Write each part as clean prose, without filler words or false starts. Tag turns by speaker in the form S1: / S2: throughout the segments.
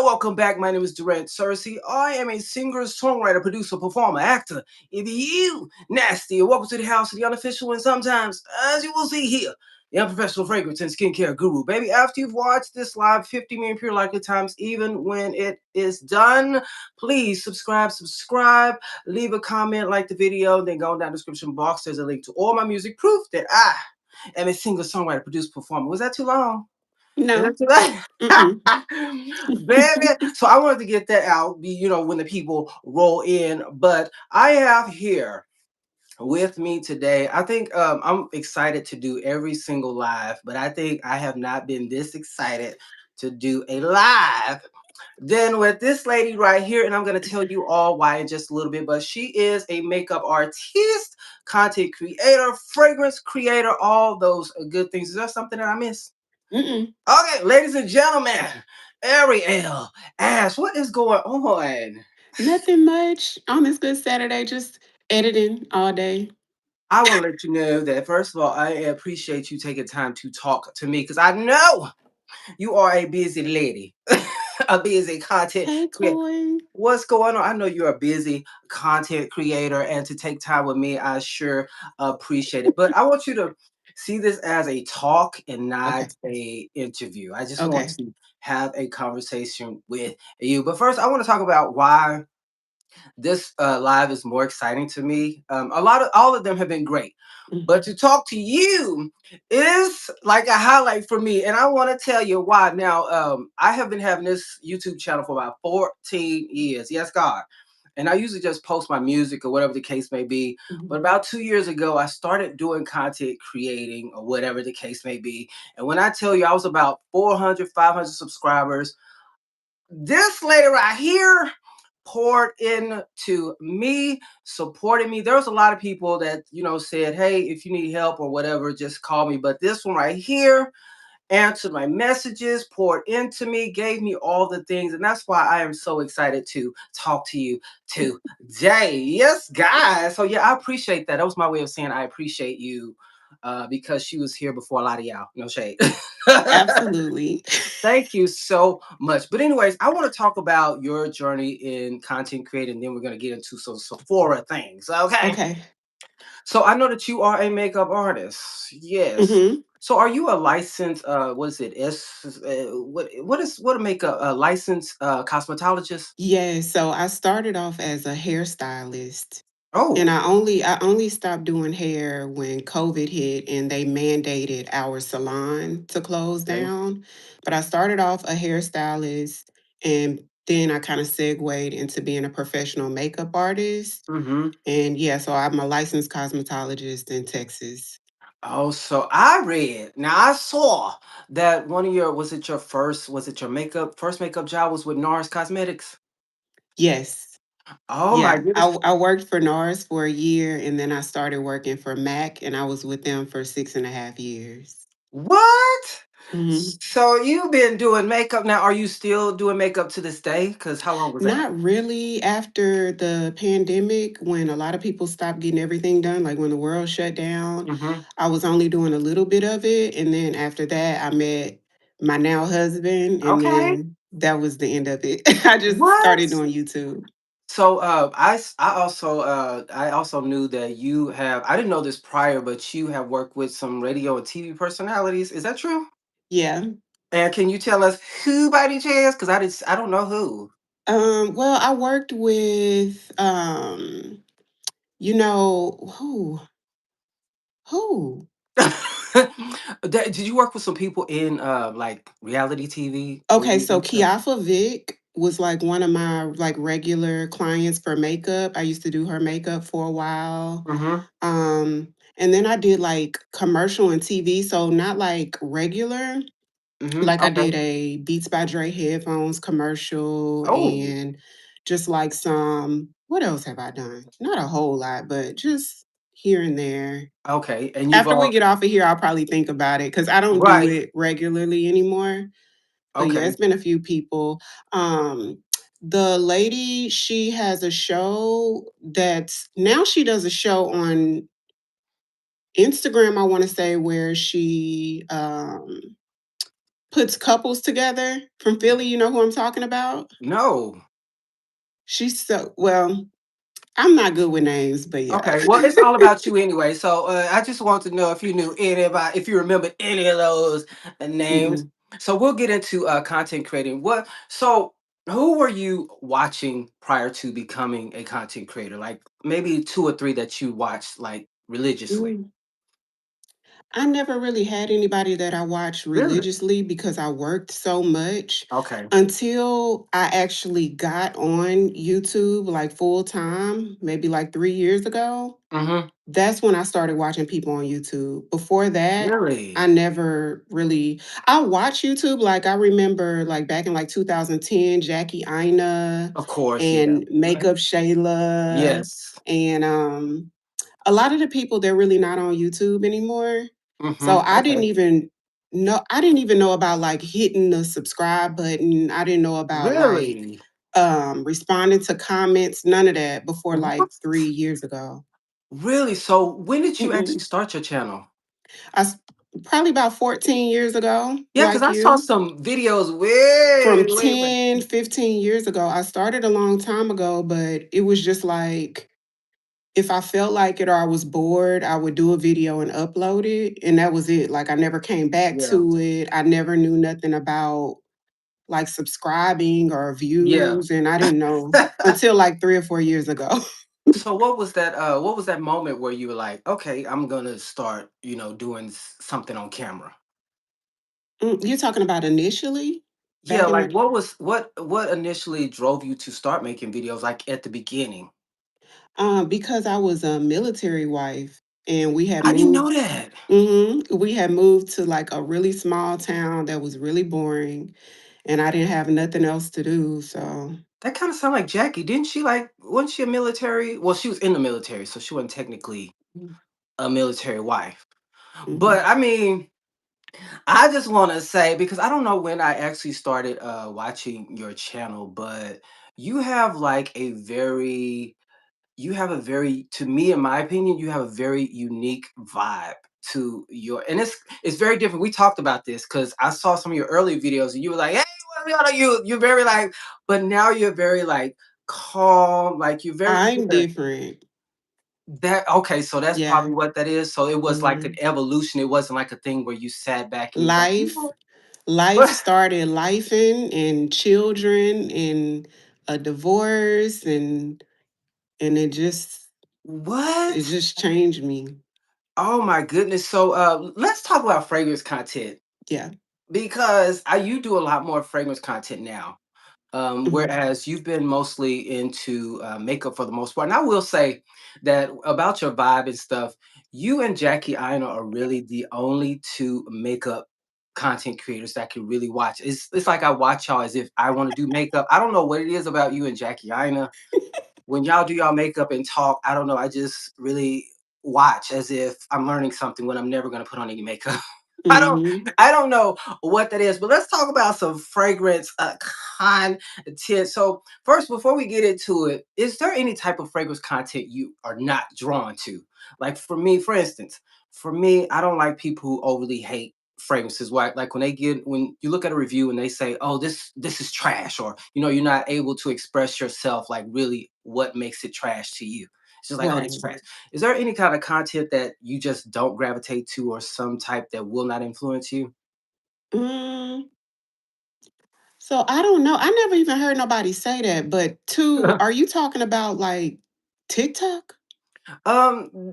S1: welcome back. My name is Durant Cersei. I am a singer, songwriter, producer, performer, actor. If you nasty, welcome to the house of the unofficial and sometimes, as you will see here, the unprofessional fragrance and skincare guru. Baby, after you've watched this live 50 million pure likely times, even when it is done, please subscribe, leave a comment, like the video, then go down the description box. There's a link to all my music, proof that I am a singer, songwriter, producer, performer. Was that too long?
S2: No.
S1: Is that
S2: Mm-mm.
S1: too Baby. So I wanted to get that out, when the people roll in. But I have here with me today. I think I'm excited to do every single live, but I think I have not been this excited to do a live than with this lady right here. And I'm going to tell you all why in just a little bit. But she is a makeup artist, content creator, fragrance creator, all those good things. Is there something that I missed?
S2: Mm-mm.
S1: Okay, ladies and gentlemen, Ariel, Ash, what is going on?
S2: Nothing much on this good Saturday, just editing all day.
S1: I want to let you know that, first of all, I appreciate you taking time to talk to me because I know you are a busy lady, a busy content
S2: Hey,
S1: creator.
S2: Coy.
S1: What's going on? I know you're a busy content creator, and to take time with me, I sure appreciate it. But I want you to see this as a talk and
S2: Okay.
S1: not a interview. I just want
S2: Okay.
S1: to have a conversation with you. But first, I want to talk about why this live is more exciting to me. All of them have been great,
S2: Mm.
S1: but to talk to you is like a highlight for me, and I want to tell you why. Now, I have been having this YouTube channel for about 14 years. Yes, God. And I usually just post my music or whatever the case may be. But
S2: Mhm.
S1: about 2 years ago, I started doing content creating or whatever the case may be. And when I tell you I was about 400, 500 subscribers, this lady right here poured into me, supported me. There was a lot of people that, said, hey, if you need help or whatever, just call me. But this one right here answered my messages, poured into me, gave me all the things. And that's why I am so excited to talk to you today. Yes, guys. So, yeah, I appreciate that. That was my way of saying I appreciate you because she was here before a lot of y'all. No shade.
S2: Absolutely.
S1: Thank you so much. But anyways, I want to talk about your journey in content creating. Then we're going to get into some Sephora things. Okay.
S2: Okay.
S1: So I know that you are a makeup artist. Yes.
S2: hmm
S1: So are you a licensed what is it? What a makeup a licensed cosmetologist?
S2: Yeah, so I started off as a hairstylist. And
S1: Oh,
S2: I only stopped doing hair when COVID hit and they mandated our salon to close
S1: okay.
S2: down. But I started off a hairstylist and then I kind of segued into being a professional makeup artist.
S1: Mm-hmm.
S2: And yeah, so I'm a licensed cosmetologist in Texas.
S1: Oh, so I read. Now I saw that one of your was it your makeup first makeup job was with NARS Cosmetics?
S2: Yes.
S1: Oh my
S2: Yeah.
S1: goodness.
S2: I worked for NARS for a year and then I started working for MAC and I was with them for 6.5 years.
S1: What?
S2: Mhm.
S1: So you've been doing makeup now. Are you still doing makeup to this day? Because how long was that?
S2: Not really after the pandemic when a lot of people stopped getting everything done, like when the world shut down.
S1: Hmm.
S2: I was only doing a little bit of it. And then after that, I met my now husband. And
S1: Okay.
S2: then that was the end of it. I just
S1: What?
S2: started doing YouTube.
S1: So I also knew that you have. I didn't know this prior, but you have worked with some radio and TV personalities. Is that true?
S2: Yeah.
S1: And can you tell us who by any chance? Because I don't know who.
S2: Well, I worked with who?
S1: Did you work with some people in like reality TV? Were
S2: Okay,
S1: you
S2: so
S1: into that?
S2: Kiafa Vick was like one of my like regular clients for makeup. I used to do her makeup for a while.
S1: Mm-hmm.
S2: And then I did like commercial and TV, so not like regular.
S1: Mm-hmm.
S2: Like I
S1: Okay.
S2: did a Beats by Dre headphones commercial
S1: Oh.
S2: and just like some what else have I done? Not a whole lot, but just here and there.
S1: Okay. And you've
S2: After we
S1: all
S2: get off of here, I'll probably think about it because I don't do
S1: right.
S2: it regularly anymore. But yeah,
S1: Okay.
S2: it's been a few people. Um, the lady, she has a show that's now she does a show on Instagram, I want to say, where she puts couples together from Philly. You know who I'm talking about?
S1: No.
S2: She's so well. I'm not good with names, but yeah.
S1: Okay, well, it's all about you anyway. So I just want to know if you knew anybody, if you remember any of those names.
S2: Mm-mm.
S1: So we'll get into content creating. What? So who were you watching prior to becoming a content creator? Like maybe two or three that you watched like religiously.
S2: Mm. I never really had anybody that I watched
S1: Really?
S2: religiously because I worked so much
S1: Okay.
S2: until I actually got on YouTube like full time, maybe like 3 years ago.
S1: Mm-hmm.
S2: That's when I started watching people on YouTube. Before that, I
S1: Really?
S2: never really I watch YouTube, like, I remember, like, back in, like, 2010, Jackie Aina
S1: Of course, yeah.
S2: and Makeup Shayla,
S1: Yes.
S2: and, a lot of the people, they're really not on YouTube anymore.
S1: Mm-hmm.
S2: So
S1: Okay.
S2: I didn't even know about, like, hitting the subscribe button. I didn't know about, like,
S1: Really?
S2: responding to comments, none of that before, like,
S1: What?
S2: 3 years ago.
S1: Really? So when did you
S2: Mm-mm.
S1: actually start your channel?
S2: I s Probably about 14 years ago,
S1: Yeah, because
S2: like
S1: I saw
S2: you.
S1: some videos way,
S2: From
S1: way back.
S2: 10, 15 years ago. I started a long time ago, but it was just like if I felt like it or I was bored, I would do a video and upload it, and that was it. Like I never came back
S1: Yeah.
S2: to it. I never knew nothing about like subscribing or
S1: Yeah.
S2: views, and I didn't know until like 3 or 4 years ago.
S1: So what was that moment where you were like, okay, I'm gonna start, doing something on camera?
S2: You're talking about initially?
S1: Yeah,
S2: Back in
S1: like
S2: the
S1: what initially drove you to start making videos like at the beginning?
S2: Because I was a military wife and we had
S1: I didn't
S2: moved.
S1: know that.
S2: We had moved to like a really small town that was really boring, and I didn't have nothing else to do. So,
S1: That kind of sound like Jackie. Didn't she like wasn't she a military? Well, she was in the military, so she wasn't technically a military wife.
S2: mm-hmm.
S1: But I mean, I just want to say because I don't know when I actually started watching your channel, but you have like to me in my opinion, you have a very unique vibe to your and it's very different. We talked about this because I saw some of your early videos and you were like, hey, what are you? You're very like, but now you're very like calm, like you're very
S2: I'm
S1: different.
S2: different.
S1: That okay, so that's
S2: Yeah.
S1: probably what that is. So it was like an
S2: hmm
S1: evolution. It wasn't like a thing where you sat back and you was like,
S2: Life, life started lifing, and children, and a divorce, and it
S1: what?
S2: just changed me.
S1: Oh my goodness. So let's talk about fragrance content
S2: Yeah.
S1: because you do a lot more fragrance content now.
S2: hmm
S1: Whereas you've been mostly into makeup for the most part. And I will say that about your vibe and stuff, you and Jackie Aina are really the only two makeup content creators that can really watch. It's like I watch y'all as if I want to do makeup. I don't know what it is about you and Jackie Aina when y'all do y'all makeup and talk, I don't know, I just really watch as if I'm learning something when I'm never gonna put on any makeup. I don't
S2: hmm
S1: I don't know what that is, but let's talk about some fragrance content. So first, before we get into it, is there any type of fragrance content you are not drawn to? Like for me, for instance, for me, I don't like people who overly hate fragrances. Why like when you look at a review and they say, oh, this is trash, or you're not able to express yourself like really what makes it trash to you. It's just like, oh, this is
S2: Right.
S1: trash. Is there any kind of content that you just don't gravitate to or some type that will not influence you?
S2: Mm, so I don't know. I never even heard nobody say that. But two, are you talking about like TikTok?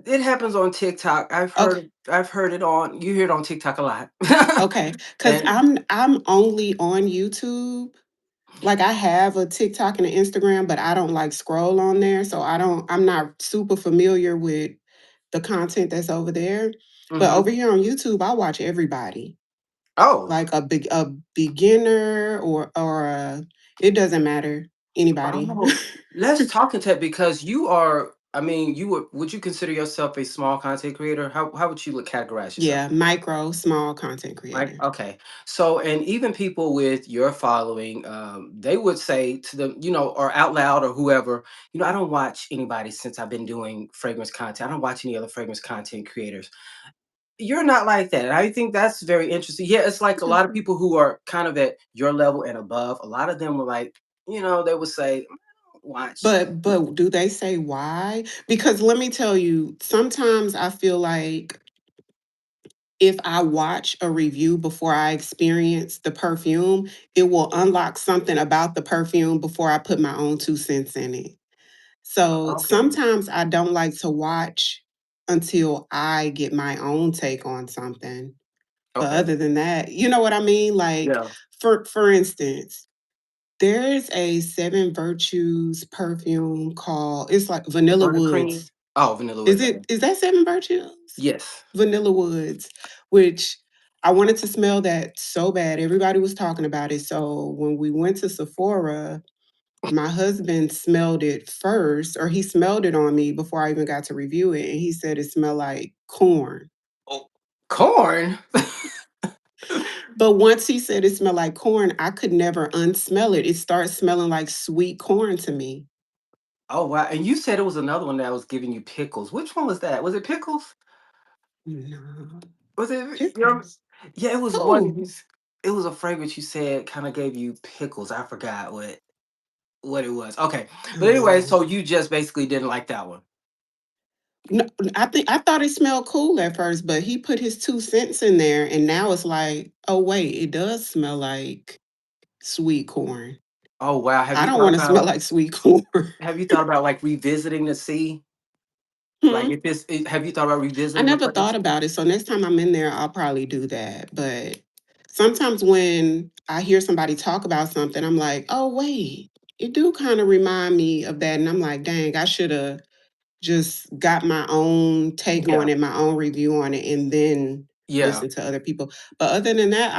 S1: It happens on TikTok.
S2: Okay.
S1: I've heard it on you hear it on TikTok a lot.
S2: Okay. Cause
S1: And
S2: I'm only on YouTube. Like I have a TikTok and an Instagram, but I don't like scroll on there. So I'm not super familiar with the content that's over there. But over
S1: mhm.
S2: here on YouTube, I watch everybody.
S1: Oh,
S2: Like a beginner it doesn't matter. Anybody.
S1: oh, let's talk into it because you are. I mean, would you consider yourself a small content creator? How would you look categorize yourself?
S2: Yeah, micro, small content
S1: Right.
S2: creator.
S1: Okay. So, and even people with your following, they would say to them, or out loud or whoever, I don't watch anybody since I've been doing fragrance content. I don't watch any other fragrance content creators. you're not like that. I think that's very interesting. Yeah, it's like a lot of
S2: Mhm.
S1: people who are kind of at your level and above. A lot of them were like, they would say, watch.
S2: But do they say why? Because let me tell you, sometimes I feel like if I watch a review before I experience the perfume, it will unlock something about the perfume before I put my own 2 cents in it. So
S1: Okay.
S2: sometimes I don't like to watch until I get my own take on something. But
S1: Okay.
S2: other than that, you know what I mean? Like
S1: Yeah.
S2: for instance, there's a Seven Virtues perfume called it's like Vanilla
S1: Buttercream.
S2: Woods.
S1: Oh, Vanilla Woods. Okay.
S2: Is that Seven Virtues?
S1: Yes.
S2: Vanilla Woods, which I wanted to smell that so bad. Everybody was talking about it. So when we went to Sephora, my husband smelled it first, or he smelled it on me before I even got to review it. And he said it smelled like corn.
S1: Oh, corn.
S2: But once he said it smelled like corn, I could never unsmell it. It starts smelling like sweet corn to me.
S1: Oh wow! And you said it was another one that was giving you pickles. Which one was that? Was it pickles?
S2: No.
S1: Was it?
S2: Pickles.
S1: Yeah, it was one.
S2: Who?
S1: It was a fragrance you said kind of gave you pickles. I forgot what it was. Okay, but anyway,
S2: Oh.
S1: so you just basically didn't like that one.
S2: No, I thought it smelled cool at first, but he put his 2 cents in there, and now it's like, oh wait, it does smell like sweet corn.
S1: Oh wow!
S2: I don't want to smell like sweet corn.
S1: Have you thought about like revisiting to see like
S2: Hmm?
S1: if have you thought about
S2: I
S1: revisiting the
S2: never thought
S1: fragrance?
S2: about it, so next time I'm in there, I'll probably do that. But sometimes when I hear somebody talk about something, I'm like, oh wait, it do kind of remind me of that, and I'm like, dang, I should have just got my own take on
S1: Yeah,
S2: it, my own review on it, and then
S1: yeah,
S2: listen to other people. But other than that,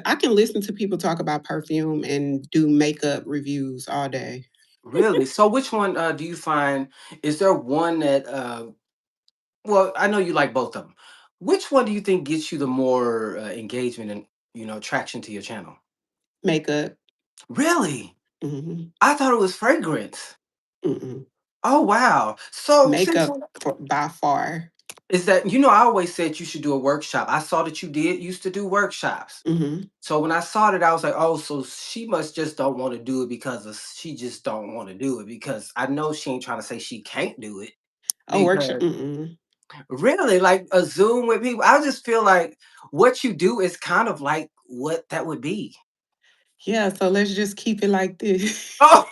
S2: I can listen to people talk about perfume and do makeup reviews all day.
S1: really. So which one do you find? Is there one that well, I know you like both of them. Which one do you think gets you the more engagement and traction to your channel?
S2: Makeup.
S1: Really?
S2: Hmm.
S1: I thought it was fragrance.
S2: Mm-mm.
S1: Oh wow! So since
S2: Makeup by far.
S1: is that I always said you should do a workshop. I saw that you did used to do workshops.
S2: Hmm.
S1: So when I saw that, I was like, oh, so she must just don't want to do it because she just don't want to do it because I know she ain't trying to say she can't do it
S2: A workshop.
S1: because
S2: Mm-mm.
S1: really like a Zoom with people. I just feel like what you do is kind of like what that would be.
S2: Yeah, so let's just keep it like this.
S1: Oh,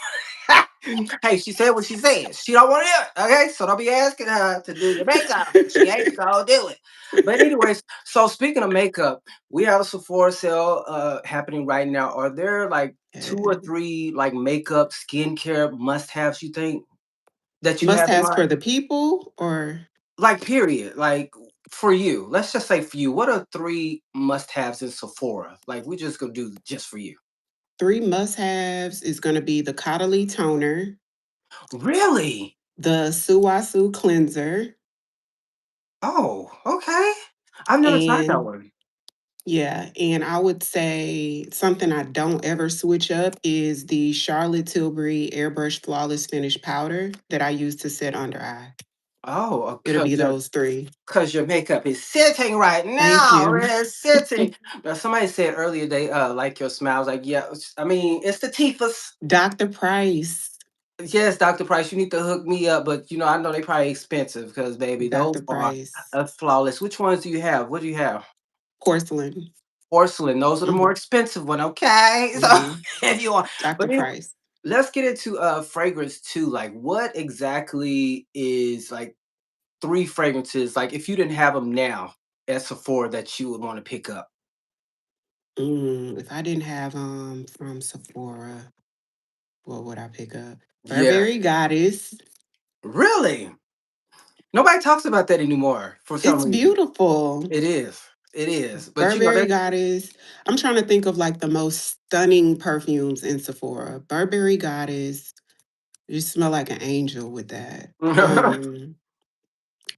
S1: hey, she said what she said. She don't want to do it. Okay, so don't be asking her to do your makeup. She ain't gonna do it. But anyways, so speaking of makeup, we have a Sephora sale happening right now. Are there like two or
S2: Yeah.
S1: three like makeup, skincare must-haves you think that you
S2: Must
S1: have in
S2: has for
S1: mind?
S2: the people or
S1: Like period. Like for you. Let's just say for you. What are three must-haves in Sephora? Like we just gonna do just for you.
S2: three must haves is going to be the Caudalie toner,
S1: Really?
S2: the Suwasu cleanser,
S1: Oh, okay. I've never tried that
S2: and
S1: one.
S2: yeah, and I would say something I don't ever switch up is the Charlotte Tilbury Airbrush Flawless Finish powder that I use to set under eye.
S1: Oh,
S2: It'll be
S1: because
S2: those three.
S1: cause your makeup is sitting right
S2: Thank
S1: now.
S2: you.
S1: It's sitting. Now, somebody said earlier they like your smile. I was like, yeah, I mean, it's the Tifas.
S2: Dr. Price.
S1: Yes, Dr. Price, you need to hook me up, but I know they probably expensive because baby, those
S2: Dr.
S1: are
S2: Price.
S1: flawless. Which ones do you have? What do you have?
S2: Porcelain.
S1: Porcelain. Those are the more
S2: Hmm.
S1: expensive one. Okay, so
S2: Hmm.
S1: if you want,
S2: Dr.
S1: but anyway,
S2: Price.
S1: let's get into fragrance too. Like, what exactly is like three fragrances, like if you didn't have them now at Sephora that you would want to pick up?
S2: If I didn't have from Sephora, what would I pick up?
S1: Yeah,
S2: Burberry Goddess.
S1: really. Nobody talks about that anymore for some
S2: It's
S1: reason.
S2: beautiful.
S1: It is. It is. But
S2: Burberry
S1: that
S2: Goddess. I'm trying to think of like the most stunning perfumes in Sephora. Burberry Goddess. You smell like an angel with that.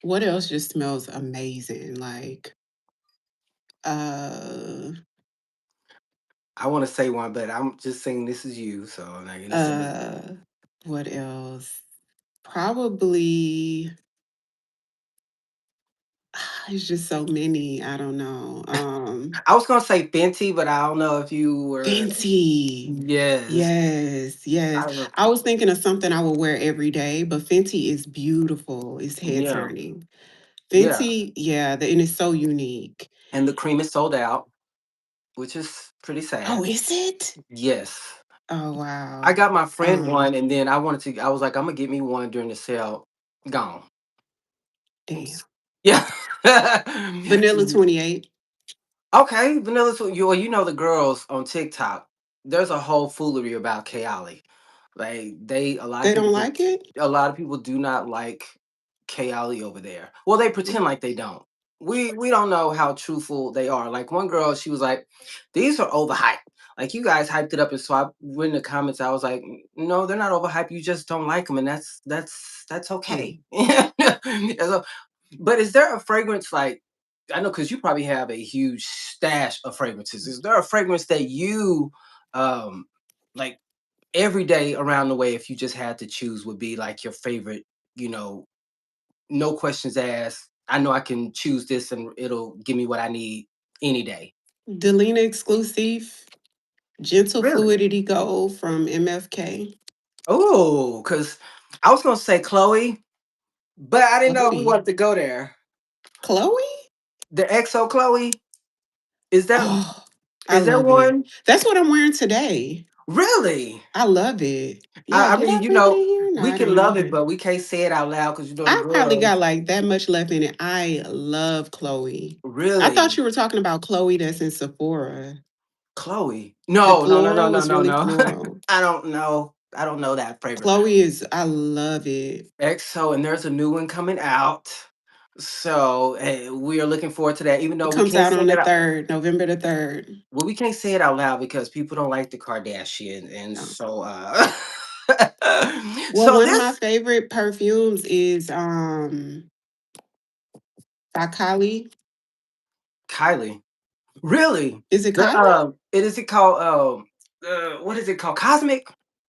S2: What else just smells amazing? Like uh
S1: I want to say one, but I'm just saying this is you, so I'm not gonna say it.
S2: uh what else? Probably It's just so many. I don't know.
S1: I was gonna say Fenty, but I don't know if you were.
S2: Fenty.
S1: Yes.
S2: Yes, yes.
S1: I was,
S2: I was thinking of something I would wear every day, but Fenty is beautiful. It's head
S1: yeah,
S2: turning.
S1: yeah.
S2: Fenty, yeah, and it's so unique.
S1: And the cream is sold out, which is pretty sad.
S2: Oh, is it?
S1: Yes.
S2: Oh
S1: I
S2: wow.
S1: got my friend
S2: Um,
S1: one, and then I was like, I'm gonna get me one during the sale. Gone.
S2: damn.
S1: Oops. Yeah.
S2: Vanilla 28.
S1: Okay, vanilla. You know the girls on TikTok. There's a whole foolery about Kayali. Like a lot of
S2: They don't
S1: people
S2: like it?
S1: do not like Kayali over there. Well, they pretend
S2: Mm.
S1: like they don't. We don't know how truthful they are. Like one girl, she was like, "These are overhyped. Like you guys hyped it up." And so I went in the comments. I was like, "No, they're not overhyped. You just don't like them, and that's okay."
S2: Mm.
S1: And so, but is there a fragrance like I know because you probably have a huge stash of fragrances. Is there a fragrance that you um like every day around the way if you just had to choose would be like your favorite, you know, no questions asked. I know I can choose this and it'll give me what I need any day.
S2: Delina exclusive, gentle
S1: Really?
S2: fluidity gold from MFK.
S1: Oh, because I was gonna say Chloe, but I didn't know if we
S2: Chloe.
S1: wanted to go there.
S2: Chloe?
S1: The XO Chloe, is that
S2: Oh, I
S1: is there
S2: love it.
S1: one?
S2: That's what I'm wearing today.
S1: Really?
S2: I love it. Yeah,
S1: I
S2: did
S1: mean,
S2: I
S1: you
S2: bring it in
S1: know,
S2: here? No,
S1: we
S2: I
S1: can
S2: didn't
S1: love
S2: bring
S1: it,
S2: it.
S1: but we can't say it out loud because you know the
S2: I probably got
S1: girls.
S2: like that much left in it. I love Chloe. I thought
S1: Really?
S2: you were talking about Chloe that's in Sephora.
S1: Chloe.
S2: The
S1: No, no, no, no,
S2: floral
S1: no,
S2: is
S1: no,
S2: really
S1: no.
S2: floral.
S1: I don't know. I don't know that fragrance.
S2: Chloe is, I love it.
S1: EXO, and there's a new one coming out. So we are looking forward to that, even though
S2: It
S1: we
S2: comes
S1: can't
S2: out
S1: say
S2: on the
S1: it out.
S2: 3rd, November the 3rd.
S1: Well, we can't say it out loud because people don't like the Kardashians, and
S2: No.
S1: so
S2: Well,
S1: so
S2: one of my
S1: this
S2: favorite perfumes is Kylie.
S1: Kylie. Really?
S2: Is it
S1: The
S2: Kylie?
S1: it is it called what is it called? Cosmic?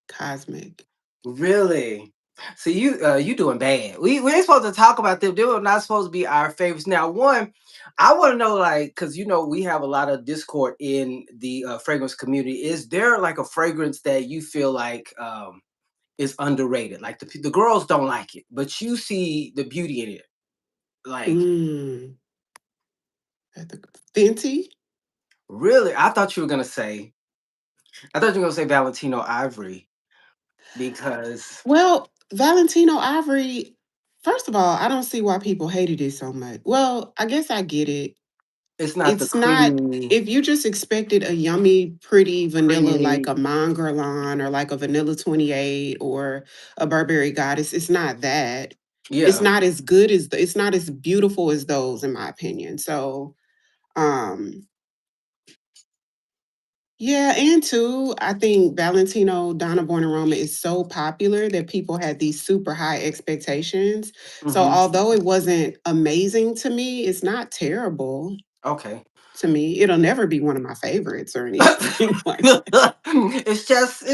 S2: Cosmic.
S1: Really? So you doing bad. We ain't supposed to talk about them. They were not supposed to be our favorites. Now, one, I want to know like because you know we have a lot of discord in the fragrance community. Is there like a fragrance that you feel like is underrated? Like the girls don't like it, but you see the beauty in it. Like
S2: Mm. Fenty.
S1: really? I thought you were gonna say Valentino Ivory because
S2: Well, Valentino Ivory, first of all, I don't see why people hated it so much. Well, I guess I get it.
S1: it's not the
S2: It's not,
S1: creamy,
S2: if you just expected a yummy, pretty vanilla like
S1: creamy.
S2: a Monguerlon or like a Vanilla 28 or a Burberry Goddess, it's not that. It's
S1: Yeah.
S2: not as good as, it's not as beautiful as those, in my opinion. So, um, yeah, and two, I think Valentino Donna Born in Roma is so popular that people had these super high expectations. So
S1: Hmm.
S2: although it wasn't amazing to me, it's not terrible
S1: Okay.
S2: to me. It'll never be one of my favorites or anything like that.
S1: It's just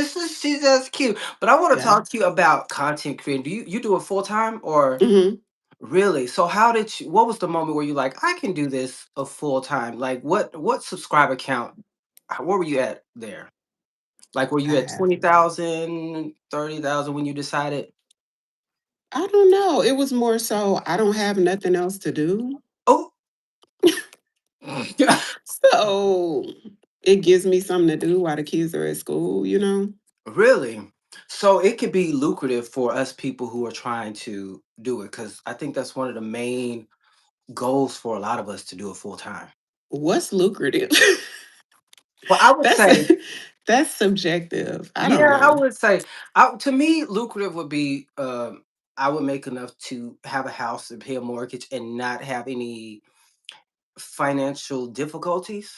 S1: she's just cute. But I want to
S2: Yeah.
S1: talk to you about content creating. Do you do it full time or
S2: Hmm.
S1: really? So how did you what was the moment where you like I can do this a full time? Like what subscriber count where were you at there? Like were
S2: I
S1: you at
S2: have.
S1: 20,000, 30,000 when you decided?
S2: I don't know. It was more so I don't have nothing else to do.
S1: Oh.
S2: So it gives me something to do while the kids are at school, you know?
S1: Really? So it could be lucrative for us people who are trying to do it because I think that's one of the main goals for a lot of us to do it full time.
S2: What's lucrative?
S1: Well, I would
S2: That's
S1: say,
S2: that's subjective. I don't
S1: yeah, I
S2: know.
S1: would say, to me, lucrative would be I would make enough to have a house and pay a mortgage and not have any financial difficulties.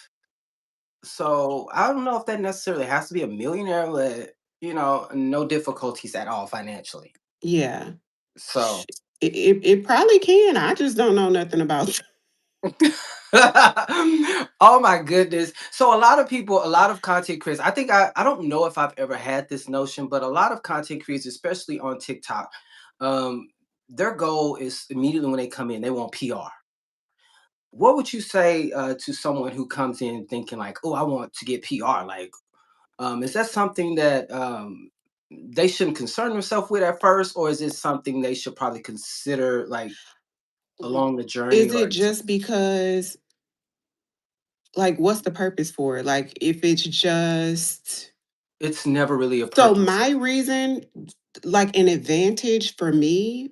S1: So I don't know if that necessarily has to be a millionaire, but no difficulties at all financially.
S2: Yeah. Sh-
S1: So
S2: it probably can. I just don't know nothing about.
S1: oh my goodness. So a lot of content creators, I think I don't know if I've ever had this notion, but a lot of content creators, especially on TikTok, um, their goal is immediately when they come in, they want PR. what would you say to someone who comes in thinking like, "Oh, I want to get PR"? Like, is that something that they shouldn't concern themselves with at first, or is it something they should probably consider like
S2: Mm,
S1: along the journey?
S2: is
S1: Or
S2: it just because, like, what's the purpose for it? Like, if it's just
S1: it's never really a
S2: so
S1: purpose.
S2: my reason, like an advantage for me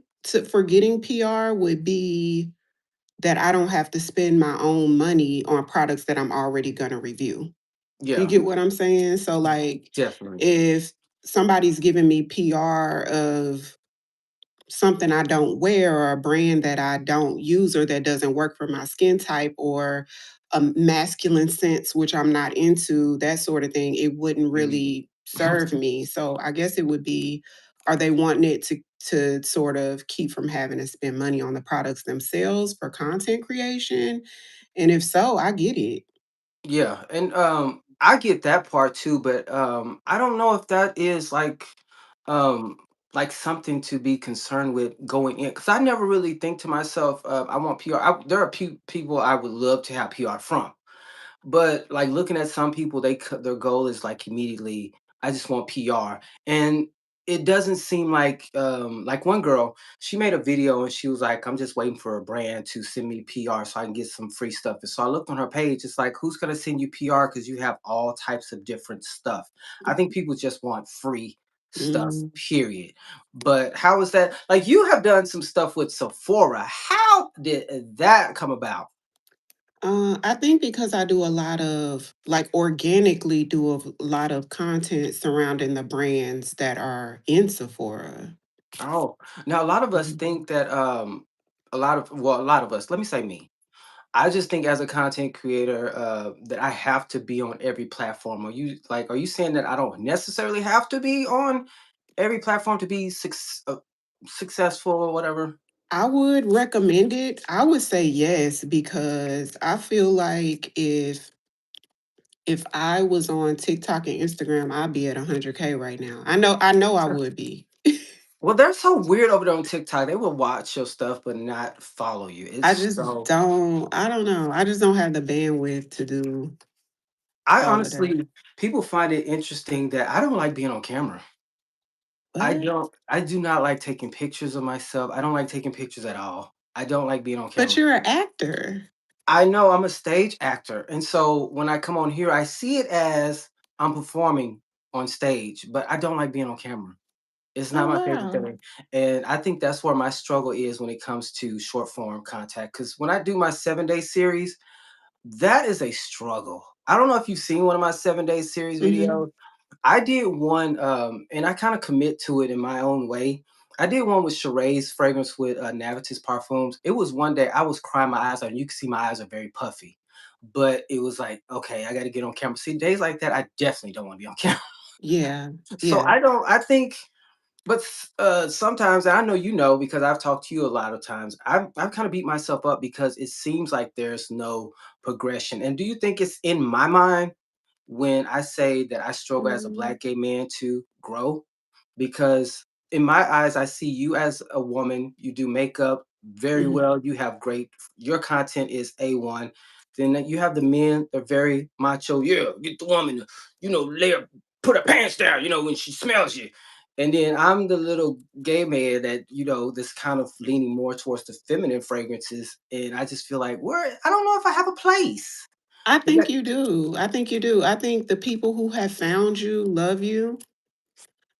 S2: for getting PR would be that I don't have to spend my own money on products that I'm already gonna review. You
S1: Yeah,
S2: get what I'm saying? So like
S1: definitely.
S2: if somebody's giving me PR of something I don't wear or a brand that I don't use or that doesn't work for my skin type or a masculine sense, which I'm not into, that sort of thing, it wouldn't
S1: Mhm.
S2: really serve me. So I guess it would be, are they wanting it to sort of keep from having to spend money on the products themselves for content creation? And if so, I get it.
S1: Yeah, and I get that part too, but I don't know if that is um like something to be concerned with going in, because I never really think to myself, I want PR. There are people I would love to have PR from. But, like, looking at some people, their goal is, like, immediately, "I just want PR," and it doesn't seem like one girl, she made a video and she was like, "I'm just waiting for a brand to send me PR so I can get some free stuff," and so I looked on her page, it's like, who's gonna send you PR because you have all types of different stuff? I think people just want free stuff,
S2: Mm.
S1: period. But how is that like, you have done some stuff with Sephora. How did that come about?
S2: I think because I do a lot of like organically do a lot of content surrounding the brands that are in Sephora.
S1: Oh, now a lot of us
S2: Mhm.
S1: think that a lot of us, let me say me. I just think as a content creator that I have to be on every platform. Are you saying that I don't necessarily have to be on every platform to be successful or whatever?
S2: I would recommend it. I would say yes because I feel like if I was on TikTok and Instagram, I'd be at 100K right now. I know I would be.
S1: Well, they're so weird over there on TikTok. They will watch your stuff but not follow you.
S2: I
S1: It's
S2: just
S1: so
S2: don't I don't know. I just don't have the bandwidth to do
S1: I
S2: all of that.
S1: honestly people find it interesting that I don't like being on camera.
S2: What?
S1: I do not like taking pictures of myself. I don't like taking pictures at all. I don't like being on
S2: But
S1: camera.
S2: you're an actor.
S1: I know I'm a stage actor, and so when I come on here, I see it as I'm performing on stage, but I don't like being on camera. It's
S2: Oh
S1: not my favorite
S2: wow.
S1: thing, and I think that's where my struggle is when it comes to short form content. Because when I do my 7-day series, that is a struggle. I don't know if you've seen one of my 7-day series
S2: Mhm.
S1: videos. I did one, and I kind of commit to it in my own way. I did one with Sheree's fragrance with Navitus Parfums. It was one day I was crying my eyes out, and you can see my eyes are very puffy. But it was like, okay, I got to get on camera. See, days like that, I definitely don't want to be on camera.
S2: Yeah.
S1: So
S2: Yeah.
S1: I think, but sometimes I know you know because I've talked to you a lot of times. I've kind of beat myself up because it seems like there's no progression. And do you think it's in my mind when I say that I struggle as a
S2: Mm,
S1: black gay man to grow? Because in my eyes, I see you as a woman, you do makeup very
S2: mhm.
S1: well, you have great, your content is A1. Then you have the men, they're very macho. Yeah, get the woman, to, lay her, put her pants down, when she smells you. And then I'm the little gay man that, this kind of leaning more towards the feminine fragrances. And I just feel like, I don't know if I have a place.
S2: I
S1: Is
S2: think
S1: that
S2: you do. I think you do. I think the people who have found you love you.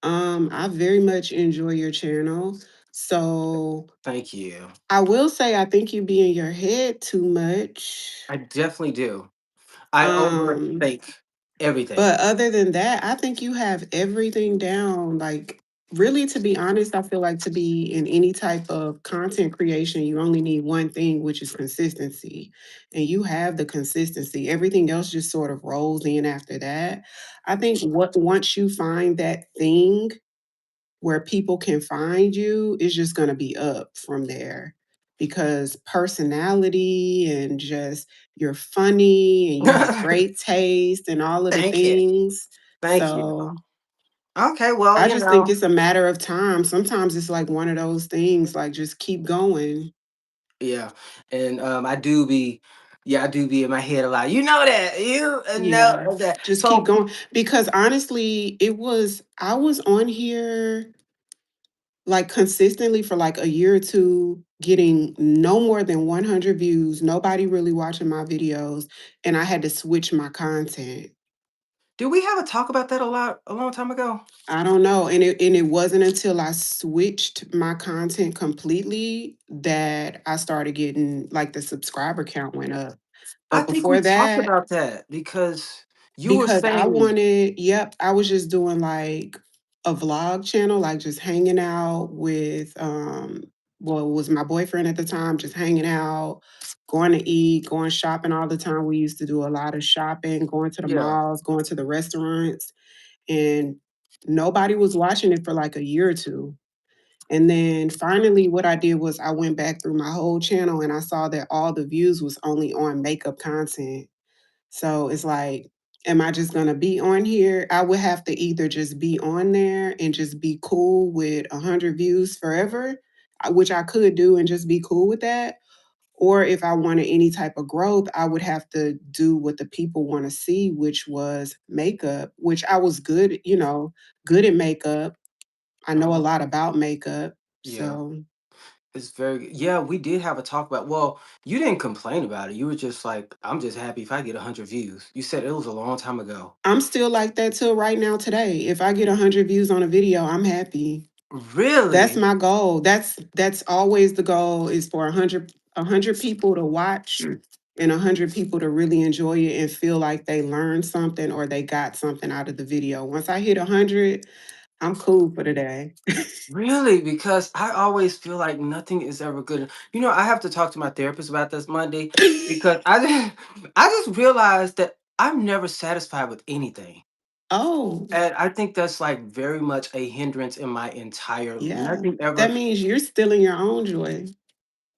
S2: I very much enjoy your channel. So
S1: Thank you.
S2: I will say I think you be in your head too much.
S1: I definitely do. I
S2: Um,
S1: overthink everything.
S2: but other than that, I think you have everything down. Like, really, to be honest, I feel like to be in any type of content creation, you only need one thing, which is consistency. And you have the consistency. Everything else just sort of rolls in after that. I think what once you find that thing where people can find you, is just going to be up from there because personality and just you're funny and you have great taste and all of the
S1: Thank you.
S2: things.
S1: Thank you.
S2: So
S1: Okay, well,
S2: I just think it's a matter of time. Sometimes it's like one of those things, like just keep going.
S1: Yeah, and I do be, yeah, I do be in my head a lot. You know that, you
S2: Yeah.
S1: know that.
S2: Just keep
S1: So
S2: going because honestly, I was on here like consistently for like a year or two, getting no more than 100 views, nobody really watching my videos, and I had to switch my content.
S1: did we have a talk about that a long time ago?
S2: I don't know, and it wasn't until I switched my content completely that I started getting like the subscriber count went up.
S1: I
S2: But
S1: think we
S2: before
S1: talked
S2: that,
S1: about that because you were
S2: because I
S1: saying,
S2: wanted, yep, I was just doing like a vlog channel, like just hanging out with well, it was my boyfriend at the time, just hanging out, going to eat, going shopping all the time. We used to do a lot of shopping, going to the
S1: yeah,
S2: malls, going to the restaurants, and nobody was watching it for like a year or two. And then finally what I did was I went back through my whole channel and I saw that all the views was only on makeup content. So it's like, am I just gonna be on here? I would have to either just be on there and just be cool with 100 views forever, which I could do and just be cool with that. Or if I wanted any type of growth, I would have to do what the people want to see, which was makeup, which I was good, good at makeup. I know a
S1: uh-huh,
S2: lot about makeup.
S1: yeah.
S2: So
S1: It's very good. Yeah, we did have a talk about. Well, you didn't complain about it. You were just like, "I'm just happy if I get 100 views." You said it was a long time ago.
S2: I'm still like that till right now today. If I get 100 views on a video, I'm happy. That's
S1: Really?
S2: my goal. That's always the goal, is for a hundred people to watch and 100 people to really enjoy it and feel like they learned something or they got something out of the video. Once I hit 100, I'm cool for the day.
S1: Really? Because I always feel like nothing is ever good. You know, I have to talk to my therapist about this Monday because I just, I just realized that I'm never satisfied with anything.
S2: Oh,
S1: And I think that's like very much a hindrance in my entire
S2: yeah.
S1: nothing
S2: That
S1: ever.
S2: means you're stealing your own joy.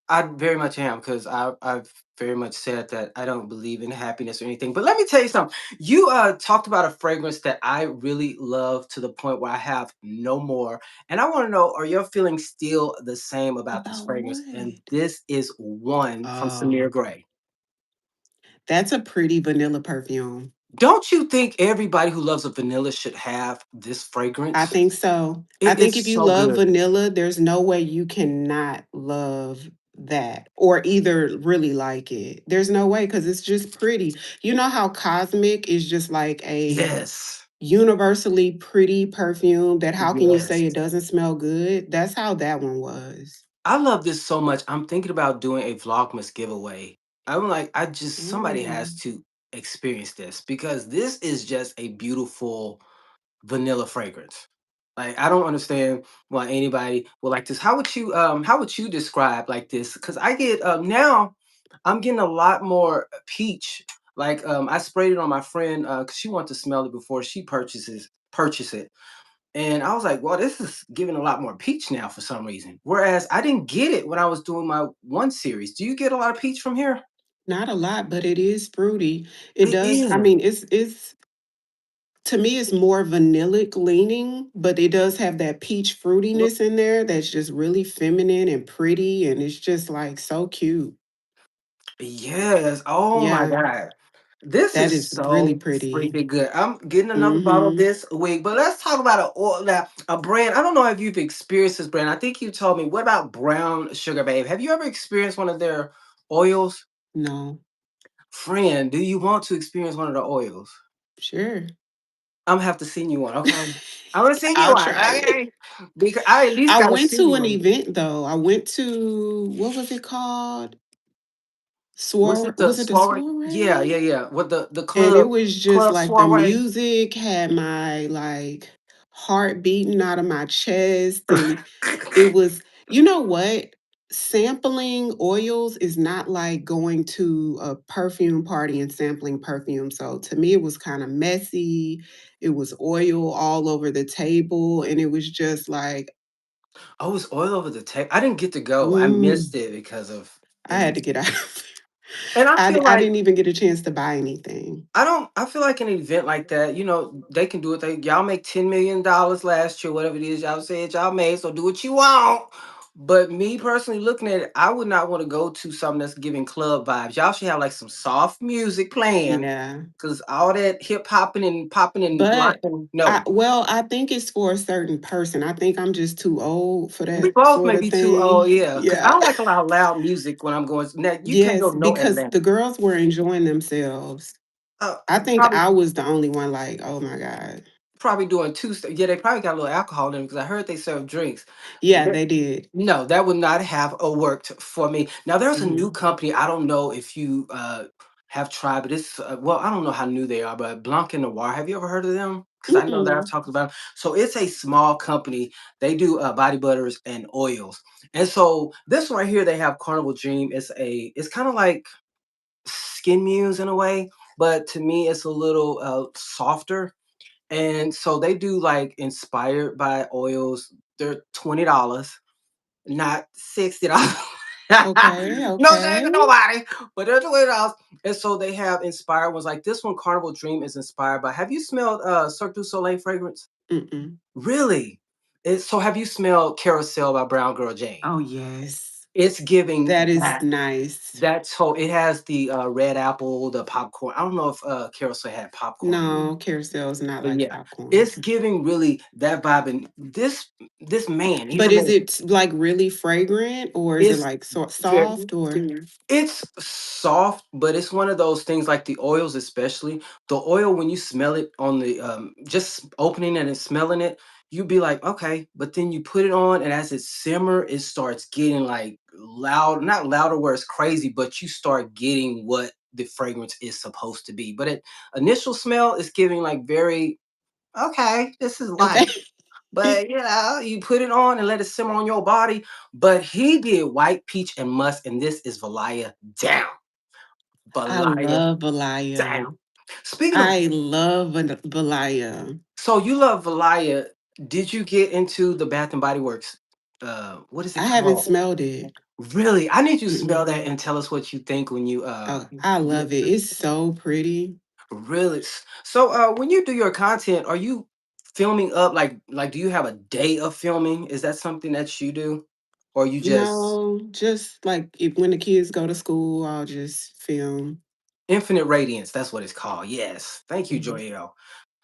S1: I very much am because I've very much said that I don't believe in happiness or anything. But let me tell you something. You talked about a fragrance that I really love to the point where I have no more. And I want to know, are your feelings still the same about this
S2: About
S1: fragrance?
S2: what?
S1: And this is one from Samir
S2: Oh,
S1: Grey.
S2: that's a pretty vanilla perfume.
S1: Don't you think everybody who loves a vanilla should have this
S2: I
S1: fragrance?
S2: think so. I
S1: It
S2: think
S1: is
S2: if you
S1: so
S2: love
S1: good.
S2: vanilla, there's no way you cannot love that or either really like it. There's no way because it's just pretty. You know how Cosmic is just like a
S1: Yes.
S2: universally pretty perfume that how can you
S1: Yes.
S2: say it doesn't smell good? That's how that one was.
S1: I love this so much. I'm thinking about doing a Vlogmas giveaway. I'm like, somebody has
S2: Ooh,
S1: to experience this because this is just a beautiful vanilla fragrance. Like, I don't understand why anybody would like this. How would you describe like this? Because I get now I'm getting a lot more peach. Like I sprayed it on my friend because she wanted to smell it before she purchase it. And I was like, well, this is giving a lot more peach now for some reason. Whereas I didn't get it when I was doing my one series. Do you get a lot of peach from here?
S2: not a lot, but it is fruity. It
S1: It
S2: does. I
S1: is.
S2: mean, it's to me, it's more vanillic leaning, but it does have that peach
S1: Look,
S2: fruitiness in there that's just really feminine and pretty, and it's just like so cute.
S1: yes. Oh my
S2: Yeah,
S1: God. This
S2: that
S1: is
S2: is really
S1: so
S2: pretty.
S1: freaking good. I'm getting another bottle
S2: Hmm.
S1: this week, but let's talk about a brand. I don't know if you've experienced this brand. I think you told me. What about Brown Sugar Babe? Have you ever experienced one of their oils?
S2: No,
S1: Friend, do you want to experience one of the oils?
S2: sure.
S1: Imma have to send you one, okay? I'm gonna send you
S2: I'll
S1: one,
S2: try it.
S1: okay? Because I at least
S2: I
S1: gotta
S2: went
S1: see
S2: to an
S1: one.
S2: event though. I went to, what was it called?
S1: Was it the
S2: Was it the
S1: soiree? Yeah, yeah,
S2: soiree?
S1: yeah. With the
S2: And it was just
S1: club
S2: like the
S1: soiree.
S2: music had my like heart beating out of my chest, and it was, you know what? Sampling oils is not like going to a perfume party and sampling perfume. So to me, it was kind of messy. It was oil all over the table. And it was just like,
S1: Oh, it's oil over the tape. I didn't get to go. I
S2: mm,
S1: missed it because of
S2: I had to
S1: everything.
S2: get out of there.
S1: And I feel
S2: I
S1: like
S2: didn't even get a chance to buy anything.
S1: I feel like an event like that, they can do it. Y'all make $10 million last year, whatever it is y'all said y'all made, so do what you want. But me personally looking at it, I would not want to go to something that's giving club vibes. Y'all should have like some soft music playing,
S2: Yeah.
S1: cause all that hip hopping and popping and
S2: But
S1: locking. No,
S2: I think it's for a certain person. I think I'm just too old for
S1: we
S2: that
S1: both
S2: sort
S1: may
S2: of
S1: be too. Oh
S2: thing.
S1: yeah, cause I
S2: Yeah.
S1: don't like a lot of loud music when I'm going. Now you can't go
S2: Yes,
S1: no
S2: because
S1: Atlanta.
S2: the girls were enjoying themselves. I think
S1: Probably
S2: I was the only one like, oh my God.
S1: probably doing two. Yeah, they probably got a little alcohol in them because I heard they serve drinks.
S2: Yeah, they did.
S1: No, that would not have worked for me. Now, there's a new
S2: Mhm.
S1: company. I don't know if you have tried, but it's well, I don't know how new they are, but Blanc and Noir. Have you ever heard of them? Because I know that I've
S2: Mm-mm.
S1: talked about 'em. So it's a small company. They do body butters and oils, and so this one right here, they have Carnival Dream. It's kind of like Skin Muse in a way, but to me, it's a little softer. And so they do like inspired by oils. They're $20, not $60.
S2: Okay,
S1: No shade to
S2: okay.
S1: nobody, but they're $20. And so they have inspired ones like this one. Carnival Dream is inspired by. Have you smelled Cirque du Soleil fragrance?
S2: Mm-mm.
S1: Really? So have you smelled Carousel by Brown Girl Jane?
S2: Oh yes.
S1: It's giving
S2: That is
S1: that.
S2: nice.
S1: That's so it has the red apple, the popcorn. I don't know if Carousel had popcorn in it.
S2: No, carousel is not
S1: But
S2: like
S1: yeah,
S2: popcorn.
S1: it's giving really that vibe. And this man, he's
S2: But
S1: a
S2: is
S1: man.
S2: it like really fragrant or is it
S1: It's
S2: like
S1: very
S2: soft or
S1: it's soft, but it's one of those things like the oils, especially the oil. When you smell it on the just opening it and smelling it, you be like, okay. But then you put it on, and as it simmer, it starts getting like loud, not louder where it's crazy, but you start getting what the fragrance is supposed to be. But at initial smell, it's giving like very okay. This is
S2: okay?
S1: light. But you put it on and let it simmer on your body. But he did white peach and musk, and this is Valaya down.
S2: I
S1: Valaya
S2: love Valaya.
S1: down. Speaking of,
S2: I love Valaya.
S1: so you love Valaya. Did you get into the Bath and Body Works? What is it
S2: I haven't
S1: called?
S2: smelled it.
S1: Really? I need you to smell
S2: Mm-mm.
S1: that and tell us what you think when you
S2: Oh, I
S1: get
S2: love it. It's so pretty.
S1: really. So when you do your content, are you filming up like do you have a day of filming? Is that something that you do? Or you just
S2: No, just like if when the kids go to school, I'll just film.
S1: Infinite Radiance, that's what it's called. Yes. Thank you,
S2: Mhm.
S1: Joyelle.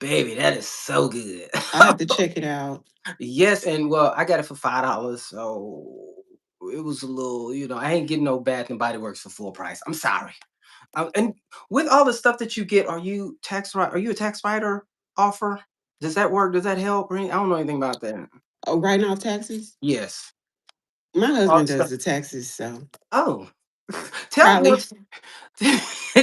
S1: Baby, that is so good.
S2: I have to check it out.
S1: Yes, and well, I got it for $5, so it was a little, I ain't getting no Bath and Body Works for full price. I'm sorry. And with all the stuff that you get, are you a tax writer offer? Does that work? Does that help? I don't know anything about that.
S2: Oh, writing off taxes?
S1: Yes.
S2: My
S1: All
S2: husband
S1: the
S2: does
S1: stuff.
S2: the taxes, so
S1: Oh. Tell me
S2: probably.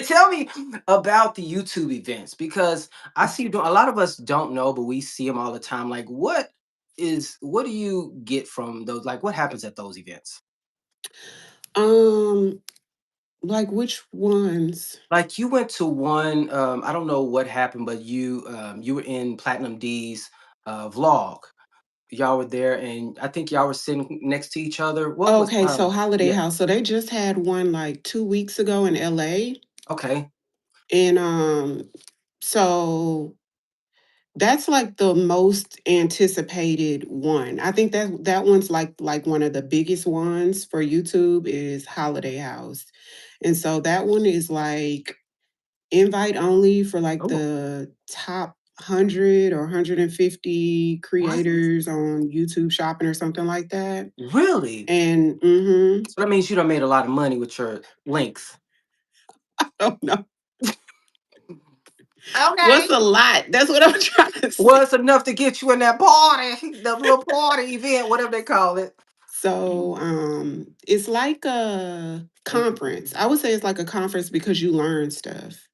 S1: tell me about the YouTube events because I see you doing a lot of us don't know, but we see them all the time. Like what do you get from those? Like what happens at those events?
S2: Um, like which ones?
S1: Like you went to one, I don't know what happened, but you were in Platinum D's vlog. Y'all were there and I think y'all were sitting next to each other. What was
S2: Okay, so Holiday
S1: yeah,
S2: House. So they just had one like 2 weeks ago in LA.
S1: okay.
S2: And so that's like the most anticipated one. I think that one's like one of the biggest ones for YouTube is Holiday House. And so that one is like invite only for like
S1: Oh,
S2: the top 100 or 150
S1: what?
S2: creators on YouTube shopping or something like that.
S1: Really?
S2: And
S1: So that means you done made a lot of money with your links.
S2: oh no,
S1: Okay.
S2: what's a lot? That's what I'm trying to say.
S1: Well, it's enough to get you in that party, the little party event, whatever they call it.
S2: So it's like a conference. I would say it's like a conference because you learn stuff.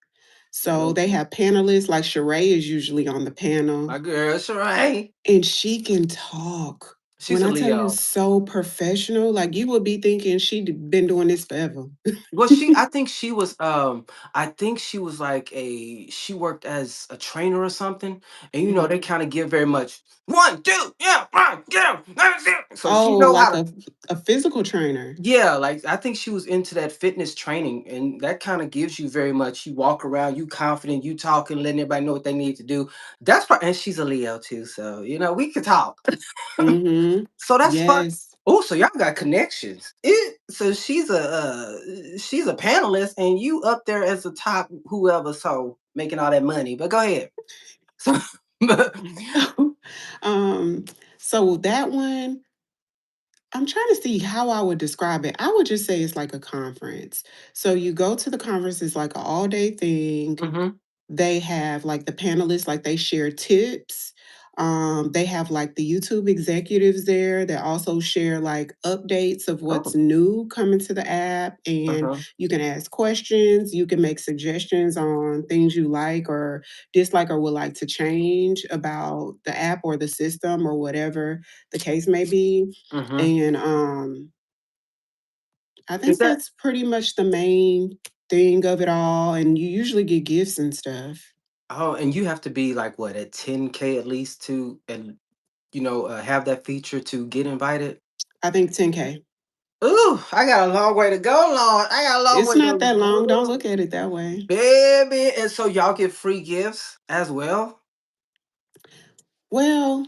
S2: So they have panelists, like Sheree is usually on the panel,
S1: My girl, Sheree.
S2: and she can talk. When
S1: She's a
S2: I tell you
S1: Leo.
S2: so professional, like you would be thinking she'd been doing this forever.
S1: Well, I think she was like she worked as a trainer or something. And
S2: Mhm.
S1: they kind of give very much one, two, yeah, one, yeah, that's it. So she
S2: Oh,
S1: know how
S2: like
S1: to,
S2: a physical trainer.
S1: yeah, like I think she was into that fitness training, and that kind of gives you very much. You walk around, you confident, you talking, letting everybody know what they need to do. And she's a Leo too, so we could talk.
S2: Mm-hmm.
S1: So that's fun.
S2: Yes.
S1: Oh, so y'all got connections. So she's a panelist, and you up there as the top whoever, so making all that money. But go ahead. So, but,
S2: um, so that one, I'm trying to see how I would describe it. I would just say it's like a conference. So you go to the conference, it's like an all day thing.
S1: hmm.
S2: They have like the panelists, like they share tips. They have like the YouTube executives there that also share like updates of what's
S1: Oh,
S2: new coming to the app. And
S1: uh-huh.
S2: you can ask questions, you can make suggestions on things you like or dislike or would like to change about the app or the system or whatever the case may be.
S1: Hmm.
S2: And I
S1: Is
S2: think
S1: that
S2: that's pretty much the main thing of it all. And you usually get gifts and stuff.
S1: oh, and you have to be like what at 10K at least to and have that feature to get invited.
S2: I think 10K.
S1: Ooh, I got a long way to go, Lord. I got a long
S2: It's
S1: way to
S2: not that long. Don't
S1: go,
S2: look at it that way.
S1: baby. And so y'all get free gifts as well.
S2: Well,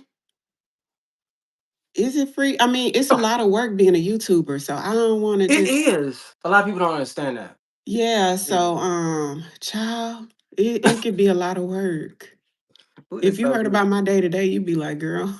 S2: is it free? I mean, it's a lot of work being a YouTuber, so I don't want to
S1: It
S2: just
S1: is. A lot of people don't understand that.
S2: yeah,
S1: Yeah.
S2: so child, it could be a lot of work.
S1: Ooh,
S2: If
S1: it's
S2: you
S1: so
S2: heard
S1: good.
S2: about my day to day, you'd be like, girl,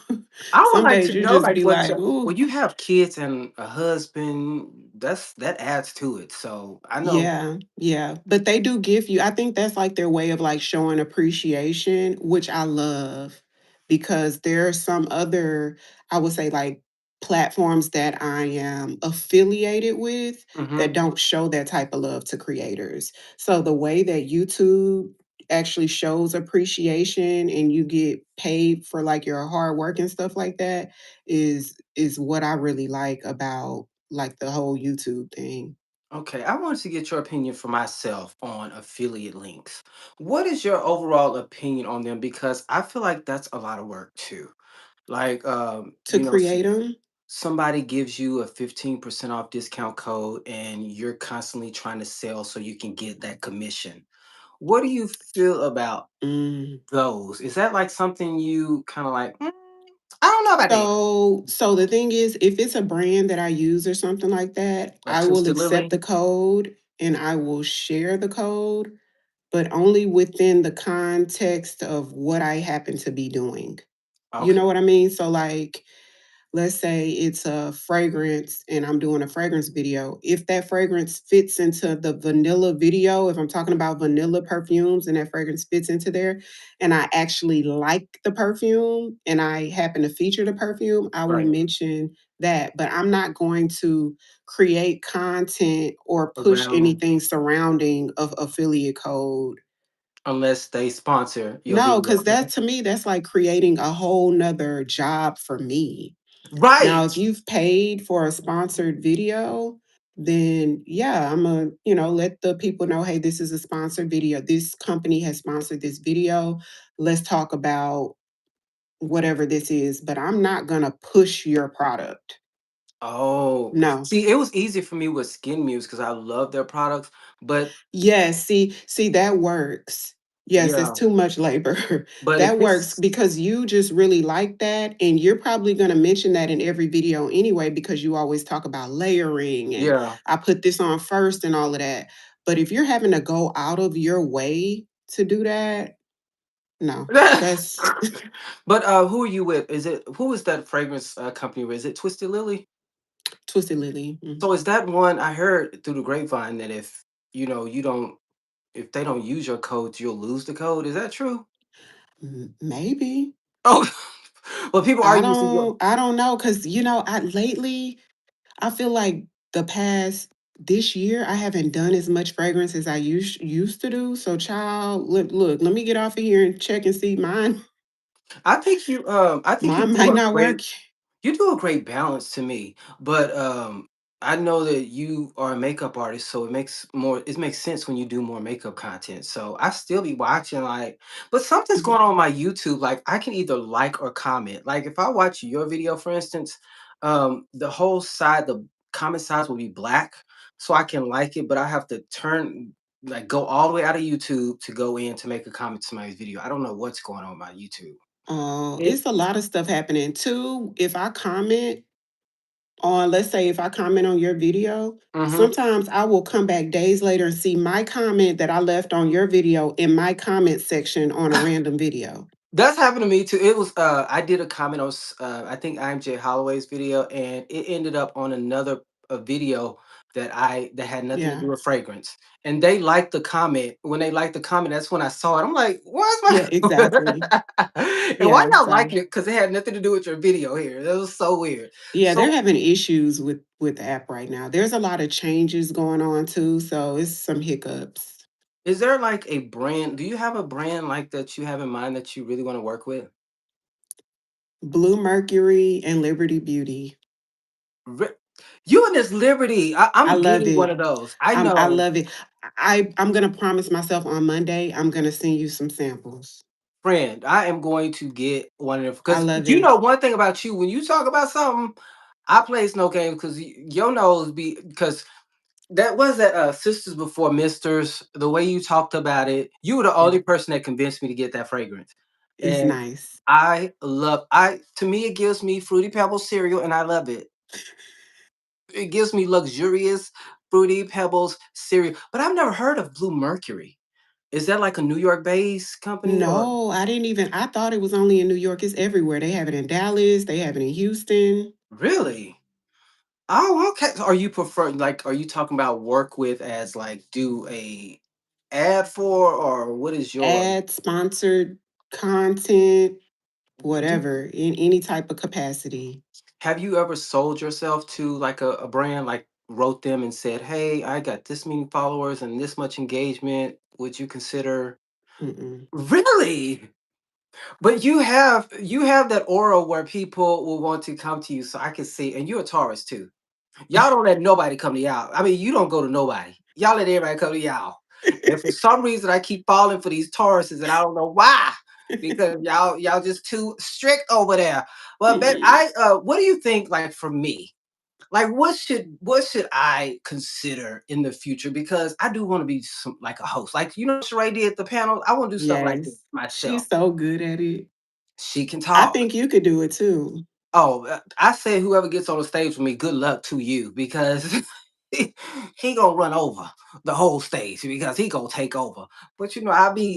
S1: I would
S2: some
S1: like
S2: days
S1: to
S2: you
S1: know,
S2: just
S1: like,
S2: be
S1: what
S2: like,
S1: well,
S2: ooh.
S1: you have kids and a husband. That adds to it. So I know.
S2: Yeah, yeah. But they do give you, I think that's like their way of like showing appreciation, which I love because there are some other, I would say, like platforms that I am affiliated with
S1: Hmm.
S2: that don't show that type of love to creators. So the way that YouTube actually shows appreciation and you get paid for like your hard work and stuff like that is what I really like about like the whole YouTube thing.
S1: Okay, I wanted to get your opinion for myself on affiliate links. What is your overall opinion on them? Because I feel like that's a lot of work too. Like,
S2: To create them.
S1: somebody gives you a 15% off discount code and you're constantly trying to sell so you can get that commission. What do you feel about
S2: Mm.
S1: those? Is that like something you kind of like, I don't know about that.
S2: So the thing is, if it's a brand that I use or something like that,
S1: Like
S2: I will
S1: Twisted
S2: accept
S1: Lily?
S2: the code and I will share the code, but only within the context of what I happen to be doing. You know
S1: Okay.
S2: what I mean? So like let's say it's a fragrance and I'm doing a fragrance video. If that fragrance fits into the vanilla video, if I'm talking about vanilla perfumes and that fragrance fits into there, and I actually like the perfume and I happen to feature the perfume, I will
S1: Right.
S2: mention that. But I'm not going to create content or push
S1: Around
S2: anything surrounding of affiliate code.
S1: unless they sponsor your
S2: No,
S1: video.
S2: because that to me, that's like creating a whole nother job for me. Now, if
S1: Right.
S2: you've paid for a sponsored video, then yeah, I'm a, you know, let the people know, hey, this is a sponsored video. This company has sponsored this video. Let's talk about whatever this is, but I'm not going to push your product.
S1: Oh,
S2: No.
S1: see, it was easy for me with Skin Muse because I love their products. But
S2: Yes, see that works. Yes, it's
S1: yeah,
S2: too much labor.
S1: but if
S2: That works
S1: it's
S2: because you just really like that and you're probably going to mention that in every video anyway because you always talk about layering and
S1: yeah.
S2: I put this on first and all of that. But if you're having to go out of your way to do that, no. That's
S1: But who are you with? Who is that fragrance company with? Is it Twisted Lily?
S2: Twisted Lily.
S1: So is that one I heard through the grapevine that if you don't if they don't use your codes, you'll lose the code. Is that true?
S2: Maybe.
S1: Oh, well, people are using your.
S2: I don't know cuz you know, I lately I feel like the past this year, I haven't done as much fragrance as I used to do. So, child, look, let me get off of here and check and see mine.
S1: I think you
S2: Mine
S1: do
S2: might
S1: a
S2: not
S1: great
S2: work.
S1: You do a great balance to me, but I know that you are a makeup artist, so it makes sense when you do more makeup content. So I still be watching like, but something's
S2: Mhm.
S1: going on my YouTube. Like I can either like or comment. Like if I watch your video, for instance, the comment size will be black, so I can like it, but I have to go all the way out of YouTube to go in to make a comment to somebody's video. I don't know what's going on with my YouTube.
S2: It's a lot of stuff happening too. If I comment, on, let's say, if I comment on your video,
S1: Mhm.
S2: sometimes I will come back days later and see my comment that I left on your video in my comment section on a random video.
S1: That's happened to me too. It was I did a comment on I think IMJ Holloway's video, and it ended up on another a video that had nothing to
S2: Yeah.
S1: do with fragrance. And they liked the comment. When they liked the comment, that's when I saw it. I'm like,
S2: Yeah,
S1: what's
S2: exactly.
S1: my and why
S2: Yeah.
S1: y'all
S2: So
S1: liking it? Because it had nothing to do with your video here. That was so weird.
S2: yeah, they're
S1: So
S2: having issues with the app right now. There's a lot of changes going on too, so it's some hiccups.
S1: is there like a brand? Do you have a brand like that you have in mind that you really want to work with?
S2: Blue Mercury and Liberty Beauty.
S1: Re- You and this Liberty,
S2: I
S1: I'm
S2: love
S1: getting one
S2: it.
S1: of those. I
S2: I
S1: know.
S2: love it. I'm gonna promise myself on Monday I'm gonna send you some samples.
S1: Friend, I am going to get one of them
S2: I
S1: because
S2: love
S1: you
S2: it.
S1: know one thing about you when you talk about something, I plays no games because your nose be because that was that Sisters Before Misters. The way you talked about it, you were the
S2: Yeah,
S1: only person that convinced me to get that fragrance,
S2: it's
S1: and
S2: nice.
S1: I love. I to me it gives me fruity pebbles cereal, and I love it. It gives me luxurious fruity pebbles cereal, but I've never heard of Blue Mercury. Is that like a New York based company or?
S2: No, I didn't even I thought it was only in New York. It's everywhere. They have it in Dallas, they have it in Houston.
S1: Really? Oh, okay. So are you prefer like are you talking about work with as like do a ad for or what is your
S2: Ad, sponsored content,
S1: do
S2: whatever, in any type of capacity.
S1: have you ever sold yourself to like a brand like wrote them and said, "Hey, I got this many followers and this much engagement. Would you consider?"
S2: Mm-mm.
S1: Really? But you have that aura where people will want to come to you. So I can see, and you're a Taurus too. Y'all don't let nobody come to y'all. I mean, you don't go to nobody. Y'all let everybody come to y'all. And for some reason, I keep falling for these Tauruses, and I don't know why. Because y'all just too strict over there. Well, but
S2: Mm-mm.
S1: what do you think? Like for me, like what should I consider in the future? Because I do want to be like a host. Like Sheree did the panel. I want to do stuff like this
S2: Yes.
S1: myself.
S2: She's so good at it.
S1: She can
S2: I
S1: talk.
S2: think you could do it too.
S1: Oh, I say whoever gets on the stage with me, good luck to you because he gonna run over the whole stage because he gonna take over. But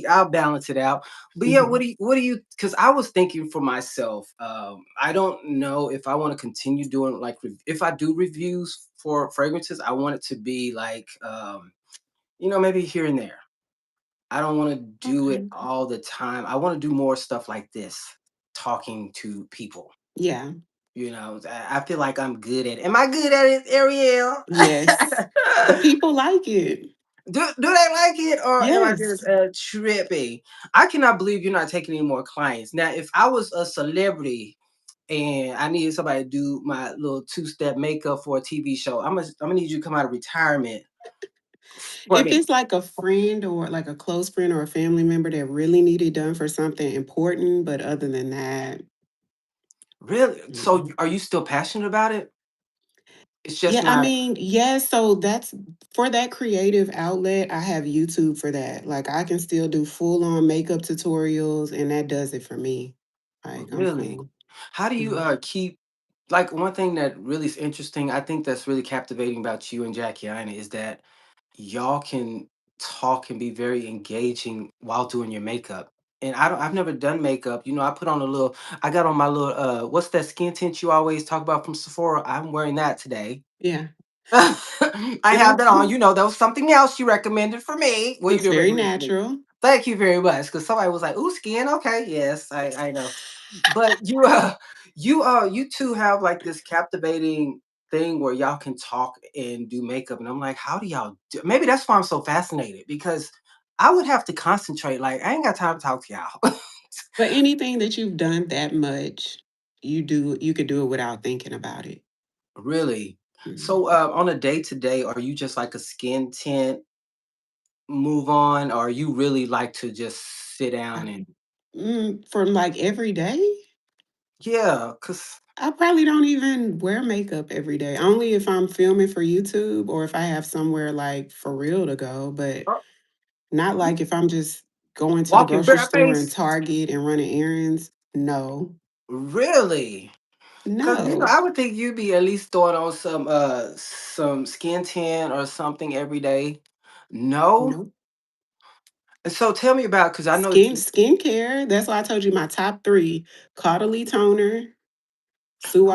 S1: I'll balance it out. But yeah,
S2: Mhm.
S1: what do you? Because I was thinking for myself, I don't know if I want to continue doing like if I do reviews for fragrances, I want it to be like maybe here and there. I don't want to do it
S2: Okay.
S1: all the time. I want to do more stuff like this, talking to people.
S2: Yeah.
S1: I feel like I'm good at it. Am I good at it, Ariel?
S2: Yes. The people like it.
S1: Do they like it or am I
S2: Yes.
S1: just trippy? I cannot believe you're not taking any more clients. Now, if I was a celebrity and I needed somebody to do my little two-step makeup for a TV show, I'm gonna need you to come out of retirement for
S2: If
S1: me.
S2: it's like a friend or like a close friend or a family member that really need it done for something important, but other than that,
S1: Really? So
S2: mm-mm.
S1: are you still passionate about it? It's just
S2: Yeah, I
S1: not
S2: mean, yes, so that's for that creative outlet, I have YouTube for that. Like I can still do full on makeup tutorials and that does it for me. Like I'm
S1: really.
S2: cool.
S1: How do you
S2: Mhm.
S1: keep like one thing that really is interesting, I think that's really captivating about you and Jackie Aina is that y'all can talk and be very engaging while doing your makeup. And I've never done makeup. I got on my little what's that skin tint you always talk about from Sephora? I'm wearing that today.
S2: Yeah.
S1: I
S2: It
S1: have
S2: looks
S1: that on. That was something else you recommended for me. Well, you
S2: looks
S1: did
S2: very
S1: recommend it for me.
S2: natural.
S1: Thank you very much. Because somebody was like, "Ooh, skin, okay, yes, I know." But you two have like this captivating thing where y'all can talk and do makeup, and I'm like, how do y'all do? Maybe that's why I'm so fascinated because I would have to concentrate. Like, I ain't got time to talk to y'all.
S2: But anything that you've done that much, you could do it without thinking about it.
S1: Really.
S2: Mhm.
S1: So, on a day to day, are you just like a skin tint move on, or you really like to just sit down
S2: I
S1: and
S2: from like every day,
S1: yeah, cause
S2: I probably don't even wear makeup every day. Only if I'm filming for YouTube or if I have somewhere like for real to go, but
S1: uh,
S2: not like if I'm just going to the
S1: walking
S2: grocery store and
S1: bareface.
S2: Target and running errands. No.
S1: Really. Cause
S2: No,
S1: I would think you'd be at least throwing on some skin tint or something every day. No?
S2: nope.
S1: And so tell me about because I know that you
S2: Skincare. That's why I told you my top three: Caudalie toner,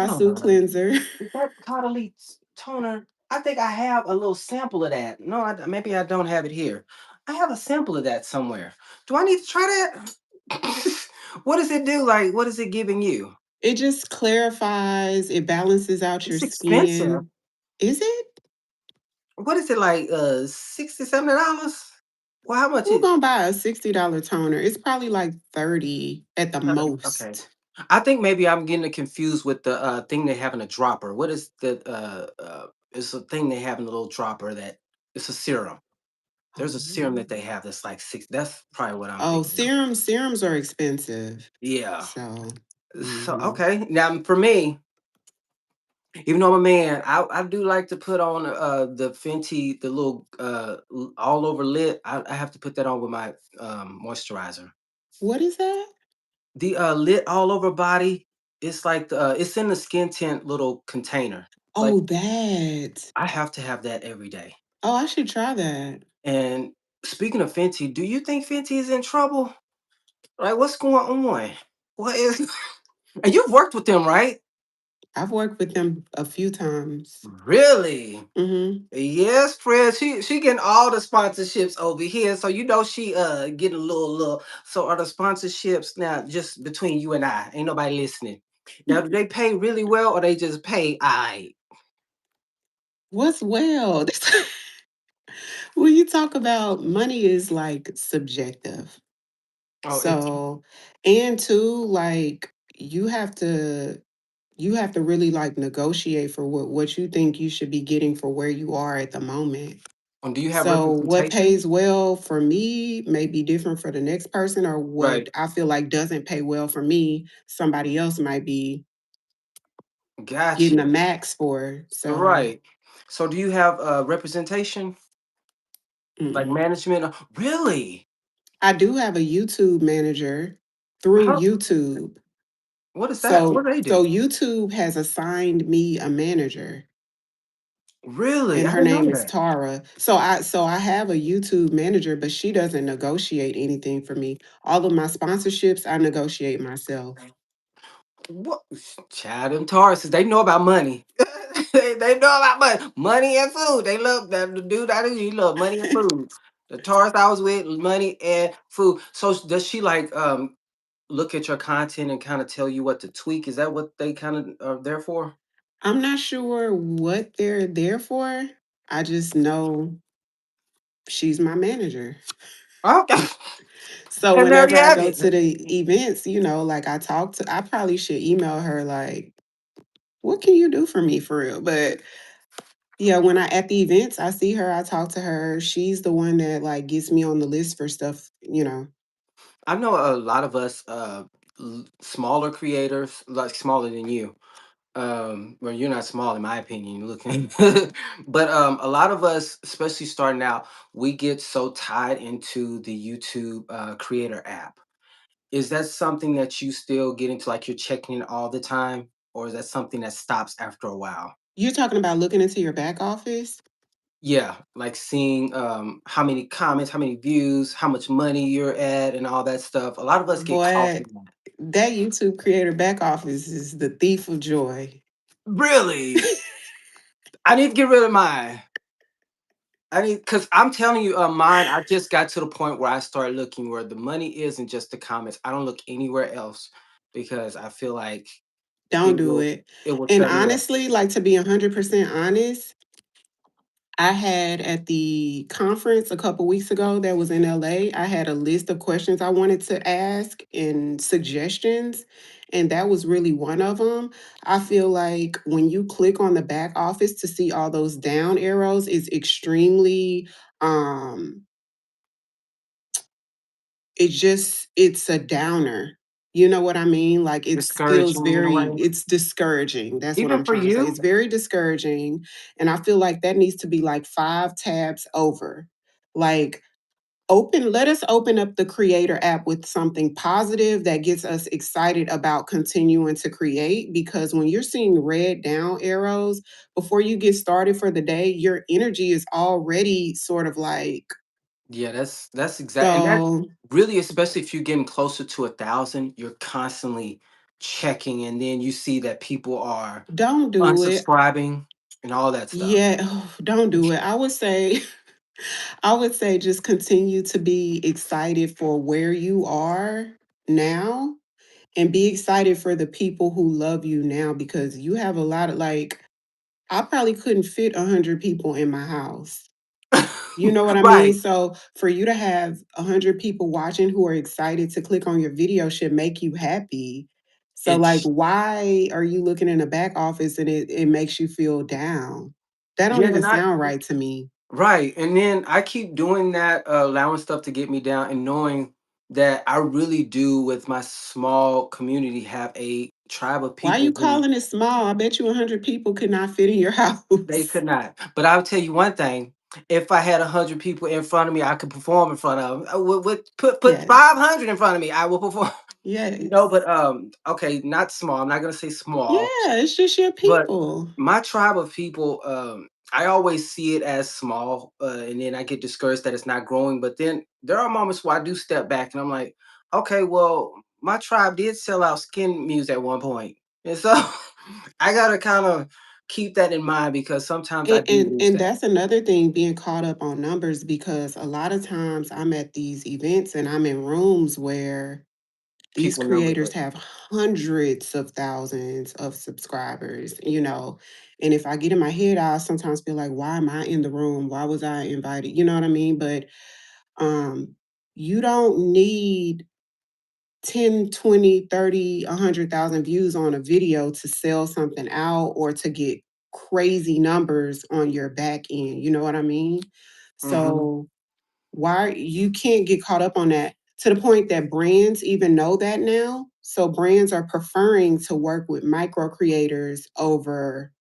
S1: hold
S2: Suasu
S1: on.
S2: cleanser.
S1: Is that Caudalie toner? I think I have a little sample of that. No, maybe I don't have it here. I have a sample of that somewhere. Do I need to try that? What does it do? Like, what is it giving you?
S2: It just clarifies, it balances out your
S1: It's expensive.
S2: skin. Is it?
S1: What is it like? 60 $70? Well, how much
S2: Who
S1: is
S2: gonna buy a $60 toner? It's probably like 30 at the
S1: 30? Okay.
S2: most.
S1: I think maybe I'm getting it confused with the thing they have in a dropper. What is the it's a thing they have in a little dropper that it's a serum. There's a serum that they
S2: Oh.
S1: have that's like six. That's probably what I'm
S2: Oh,
S1: thinking of.
S2: serums are expensive.
S1: Yeah.
S2: So,
S1: So
S2: mhm.
S1: okay. Now for me, even though I'm a man, I do like to put on the Fenty, the little all over lid. I have to put that on with my moisturizer.
S2: What is that?
S1: The lit all over body. It's like it's in the skin tint little container. Like
S2: Oh, that.
S1: I have to have that every day.
S2: Oh, I should try that.
S1: And speaking of Fenty, do you think Fenty is in trouble? Like what's going on? What is and you've worked with them, right?
S2: I've worked with them a few times.
S1: Really?
S2: Mhm.
S1: Yes, Fred. She getting all the sponsorships over here. So you know she getting a little. So are the sponsorships now just between you and I? Ain't nobody listening. Now do they pay really well or they just pay I?
S2: What's well? When you talk about money is like subjective.
S1: Oh, it's
S2: So, and two, like you have to really like negotiate for what you think you should be getting for where you are at the moment.
S1: do you have
S2: So, what
S1: representation?
S2: pays well for me may be different for the next person, or
S1: Right.
S2: what I feel like doesn't pay well for me, somebody else might be getting a
S1: Gotcha.
S2: max for. So,
S1: Right. So do you have representation? Like
S2: mm-mm.
S1: management? Really?
S2: I do have a YouTube manager through
S1: How,
S2: YouTube.
S1: what is that?
S2: So
S1: What do they
S2: so
S1: do?
S2: YouTube has assigned me a manager,
S1: Really?
S2: and
S1: I
S2: her
S1: didn't know
S2: name is
S1: that.
S2: Tara. So I have a YouTube manager, but she doesn't negotiate anything for me. All of my sponsorships I negotiate myself.
S1: What? Child and Tarsus, they know about money. They know about money. Money and food. They love that. The dude I do, he love money and food. The Taurus I was with, money and food. So does she like look at your content and kind of tell you what to tweak? Is that what they kind of are there for?
S2: I'm not sure what they're there for. I just know she's my manager.
S1: Okay.
S2: So
S1: And there
S2: whenever
S1: you
S2: I
S1: have
S2: go
S1: it.
S2: to the events, like I probably should email her like, what can you do for me for real? But yeah, when I at the events, I see her, I talk to her. She's the one that like gets me on the list for stuff.
S1: I know a lot of us smaller creators, like smaller than you. Well, you're not small in my opinion, you're looking but a lot of us, especially starting out, we get so tied into the YouTube creator app. Is that something that you still get into, like you're checking it all the time, or is that something that stops after a while?
S2: You're talking about looking into your back office?
S1: Yeah, like seeing how many comments, how many views, how much money you're at, and all that stuff. A lot of us get caught
S2: Boy,
S1: in that.
S2: that YouTube creator back office is the thief of joy.
S1: Really, I need to get rid of mine. I mean, because I'm telling you, mine, I just got to the point where I started looking where the money isn't just the comments. I don't look anywhere else because I feel like
S2: Don't
S1: it
S2: do
S1: will
S2: it.
S1: it will
S2: And
S1: shut me up.
S2: honestly, like to be 100% honest, I had at the conference a couple weeks ago that was in LA, I had a list of questions I wanted to ask and suggestions, and that was really one of them. I feel like when you click on the back office to see all those down arrows is extremely um it's a downer. You know what I mean? Like it feels
S1: Discouraging in a
S2: very
S1: way,
S2: it's discouraging. That's what
S1: even
S2: I'm
S1: for
S2: trying to say.
S1: you.
S2: It's very discouraging. And I feel like that needs to be like 5 tabs over. Like let us open up the creator app with something positive that gets us excited about continuing to create, because when you're seeing red down arrows before you get started for the day, your energy is already sort of like,
S1: Yeah, that's exact, and that's
S2: so
S1: really, especially if you're getting closer to 1,000, you're constantly checking, and then you see that people are
S2: don't do it.
S1: unsubscribing and all that stuff.
S2: Yeah, don't do it. I would say I would say just continue to be excited for where you are now, and be excited for the people who love you now, because you have a lot of, like, I probably couldn't fit 100 people in my house. You know what I mean?
S1: Right.
S2: So for you to have 100 people watching who are excited to click on your video should make you happy. So like,
S1: It's
S2: why are you looking in the back office and it makes you feel down? That don't
S1: yeah,
S2: even
S1: and I
S2: sound right to me.
S1: right, and then I keep doing that, allowing stuff to get me down, and knowing that I really do, with my small community, have a tribe of
S2: Why are
S1: people
S2: you
S1: who
S2: calling it small? I bet you 100 people could not fit in your
S1: they
S2: house.
S1: could not. But I'll tell you one thing: if I had 100 people in front of me, I could perform in front of them. I would put
S2: Yes.
S1: 500 in front of me, I will perform.
S2: Yes.
S1: But okay, not small. I'm not gonna say small,
S2: Yeah, it's just your
S1: but
S2: people.
S1: my tribe of people, I always see it as small, and then I get discouraged that it's not growing. But then there are moments where I do step back and I'm like, okay, well, my tribe did sell out skin muse at one point, and so I gotta kind of keep that in mind, because sometimes I
S2: And,
S1: do
S2: and
S1: lose
S2: and
S1: that.
S2: that's another thing, being caught up on numbers, because a lot of times I'm at these events and I'm in rooms where these
S1: People numbers,
S2: creators
S1: but
S2: have hundreds of thousands of subscribers, you know. And if I get in my head, I sometimes feel like, why am I in the room? Why was I invited? You know what I mean? But um you don't need 10, 20, 30, 100,000 views on a video to sell something out or to get crazy numbers on your back end. You know what I mean?
S1: hmm
S2: So why you can't get caught up on that, to the point that brands even know that now. So brands are preferring to work with micro creators over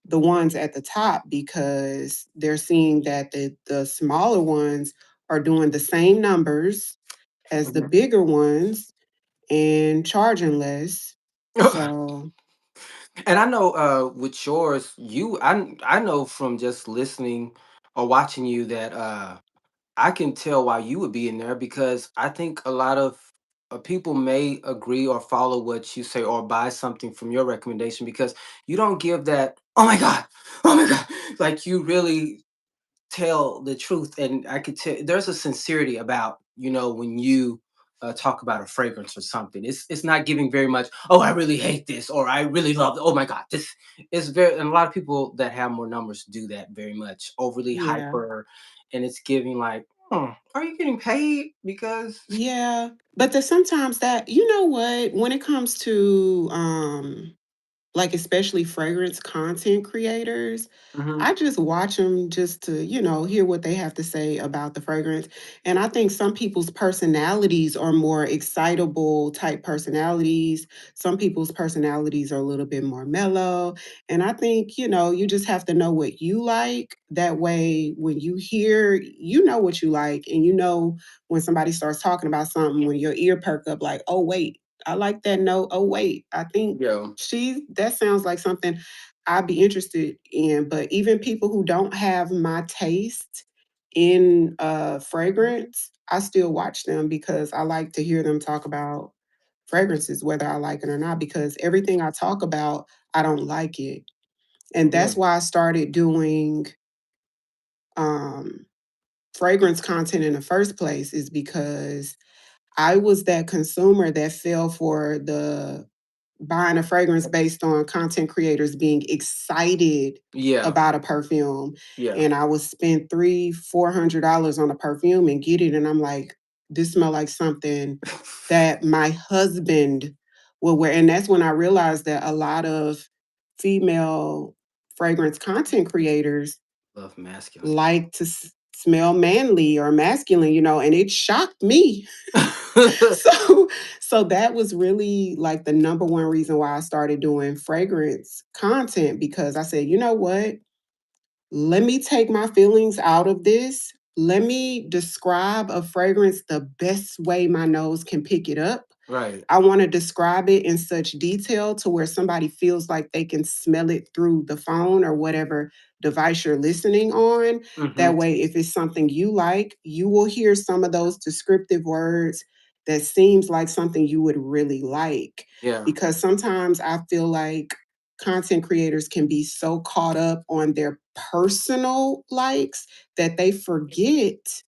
S2: the ones at the top, because they're seeing that the smaller ones are doing the same numbers as the
S1: hmm
S2: bigger ones and charging less. So
S1: and I know, with yours, I know from just listening or watching you that I can tell why you would be in there, because I think a lot of people may agree or follow what you say or buy something from your recommendation, because you don't give that, oh my God, like you really tell the truth. And I could tell there's a sincerity about, when you talk about a fragrance or something. It's not giving very much, oh, I really hate this, or I really love it. Oh my God, this is very, and a lot of people that have more numbers do that very much, overly
S2: yeah.
S1: hyper, and it's giving like, are you getting paid? Because
S2: Yeah. But there's sometimes that, you know what, when it comes to like especially fragrance content creators,
S1: Mhm.
S2: I just watch them just to, hear what they have to say about the fragrance. And I think some people's personalities are more excitable type personalities. Some people's personalities are a little bit more mellow. And I think, you just have to know what you like. That way, when you hear, you know what you like. And you know when somebody starts talking about something, when your ear perk up, like, oh, wait, I like that note. Oh, wait, I think
S1: Yeah.
S2: that sounds like something I'd be interested in. But even people who don't have my taste in fragrance, I still watch them, because I like to hear them talk about fragrances, whether I like it or not, because everything I talk about, I don't like it. And
S1: Yeah.
S2: that's why I started doing um, fragrance content in the first place, is because I was that consumer that fell for the buying a fragrance based on content creators being excited
S1: Yeah.
S2: about a perfume.
S1: Yeah.
S2: And I would spend $300-400 on a perfume and get it. And I'm like, this smell like something that my husband will wear. And that's when I realized that a lot of female fragrance content creators
S1: Love masculine.
S2: like to smell manly or masculine, and it shocked me. so so that was really like the number one reason why I started doing fragrance content, because I said, you know what? Let me take my feelings out of this. let me describe a fragrance the best way my nose can pick it up.
S1: Right.
S2: I want to describe it in such detail to where somebody feels like they can smell it through the phone or whatever device you're listening on.
S1: Hmm.
S2: That way, if it's something you like, you will hear some of those descriptive words that seems like something you would really like.
S1: Yeah.
S2: Because sometimes I feel like content creators can be so caught up on their personal likes that they forget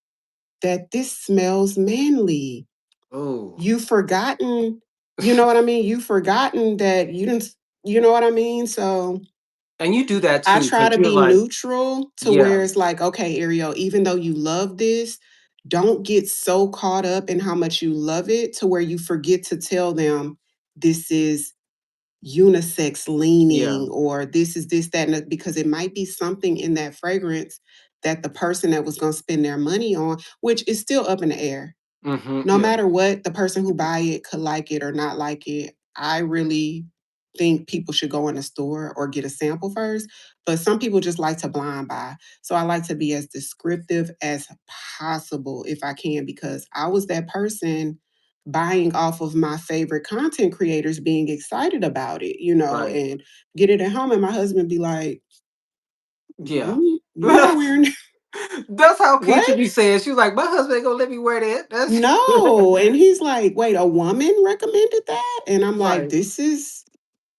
S2: that this smells manly.
S1: Oh.
S2: You've forgotten, you know what I mean? You've forgotten that you didn't, you know what I mean? So
S1: And you do that
S2: I
S1: too,
S2: try
S1: because
S2: to
S1: you're
S2: be
S1: like,
S2: neutral to
S1: yeah.
S2: where it's like, okay, Ariel, even though you love this, don't get so caught up in how much you love it to where you forget to tell them this is unisex
S1: Yeah.
S2: leaning or this is this, that, and that, because it might be something in that fragrance that the person that was going to spend their money on, which is still up in the air.
S1: Hmm.
S2: No
S1: Yeah.
S2: matter what, the person who buy it could like it or not like it. I really think people should go in a store or get a sample first, but some people just like to blind buy. So I like to be as descriptive as possible if I can, because I was that person buying off of my favorite content creators being excited about it,
S1: Right.
S2: and get it at home and my husband be like,
S1: Yeah.
S2: You're not wearing
S1: That's how Keisha
S2: what?
S1: be saying. She was like, my husband ain't gonna let me wear that. That's
S2: No. And he's like, wait, a woman recommended that? And I'm like,
S1: right.
S2: this is,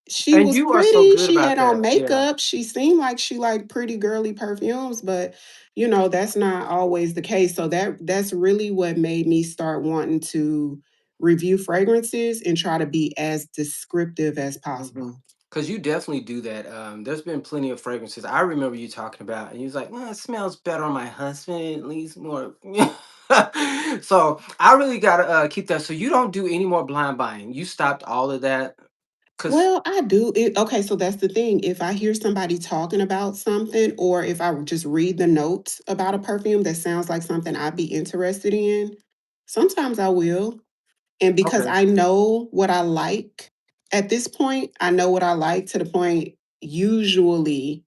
S2: she
S1: And
S2: was
S1: you are so
S2: pretty.
S1: good
S2: She
S1: about
S2: had on
S1: that. Yeah.
S2: makeup. She seemed like she liked pretty girly perfumes, but that's not always the case. So that's really what made me start wanting to review fragrances and try to be as descriptive as
S1: Hmm.
S2: possible.
S1: Because you definitely do that. There's been plenty of fragrances I remember you talking about, and you was like, "Well, it smells better on my husband, at least more." So I really gotta keep that. So you don't do any more blind buying. You stopped all of that. Cause
S2: Well, I do. Okay, so that's the thing. If I hear somebody talking about something, or if I just read the notes about a perfume that sounds like something I'd be interested in, sometimes I will. And because
S1: okay.
S2: I know what I like at this point, I know what I like to the point, usually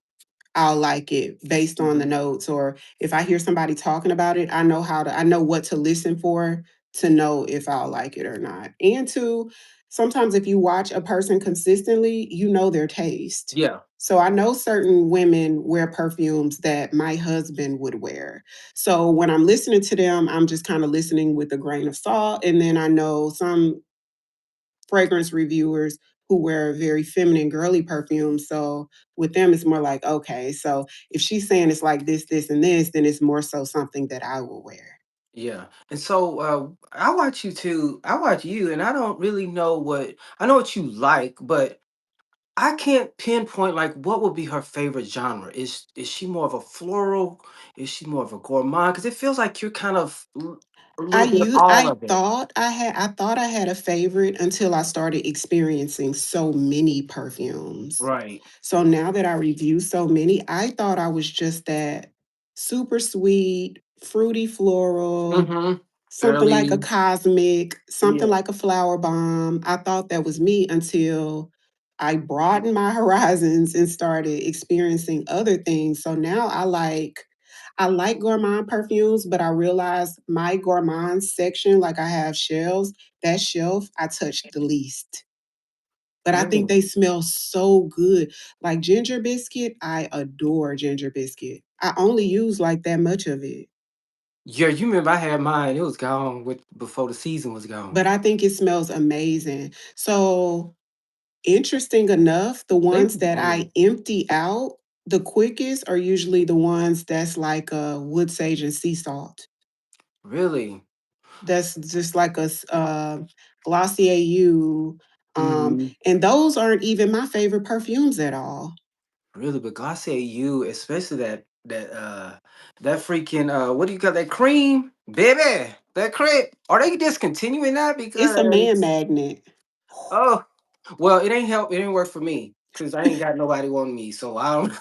S2: I'll like it based on the
S1: Hmm.
S2: notes, or if I hear somebody talking about it, I know what to listen for to know if I'll like it or not. And two, sometimes if you watch a person consistently, you know their taste.
S1: Yeah.
S2: So I know certain women wear perfumes that my husband would wear. So when I'm listening to them, I'm just kind of listening with a grain of salt. And then I know some fragrance reviewers who wear very feminine, girly perfumes. So with them, it's more like, okay, so if she's saying it's like this, and this, then it's more so something that I will wear.
S1: Yeah. And so I watch you too. I watch you, and I don't really know what I know what you like, but I can't pinpoint like what would be her favorite genre. Is she more of a floral? Is she more of a gourmand? Because it feels like you're kind of a little bit of all of it.
S2: I thought I had a favorite until I started experiencing so many perfumes.
S1: Right.
S2: So now that I review so many, I thought I was just that super sweet, fruity floral,
S1: Mm-hmm.
S2: something like a
S1: Early.
S2: cosmic, something
S1: Yeah.
S2: like a flower bomb. I thought that was me until I broadened my horizons and started experiencing other things. So now I like gourmand perfumes, but I realized my gourmand section, like I have shelves, that shelf I touch the least. But I think
S1: Really?
S2: they smell so good. Like ginger biscuit, I adore ginger biscuit. I only use like that much of it,
S1: Yeah, you remember I had mine. It was gone with before the season was gone.
S2: but I think it smells amazing. So, interesting enough, the
S1: They
S2: ones that
S1: do.
S2: I empty out the quickest are usually the ones that's like wood sage and sea salt.
S1: Really?
S2: That's just like Glossier U.
S1: Hmm.
S2: And those aren't even my favorite perfumes at all.
S1: Really, but Glossier you, especially that freaking what do you call that cream? Baby, that cream. Are they discontinuing that
S2: It's a man
S1: because
S2: magnet.
S1: oh well it ain't help, it ain't work for me because I ain't got nobody on me. So I don't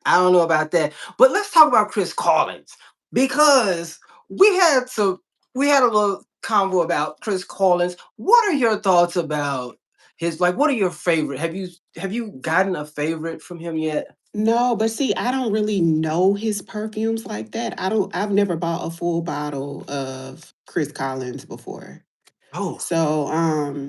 S1: I don't know about that. But let's talk about Chris Collins because we had some we had a little convo about Chris Collins. What are your thoughts about his like, what are your favorite? Have you gotten a favorite from him yet?
S2: No, but see, I don't really know his perfumes like that. I've never bought a full bottle of Chris Collins before.
S1: Oh,
S2: So,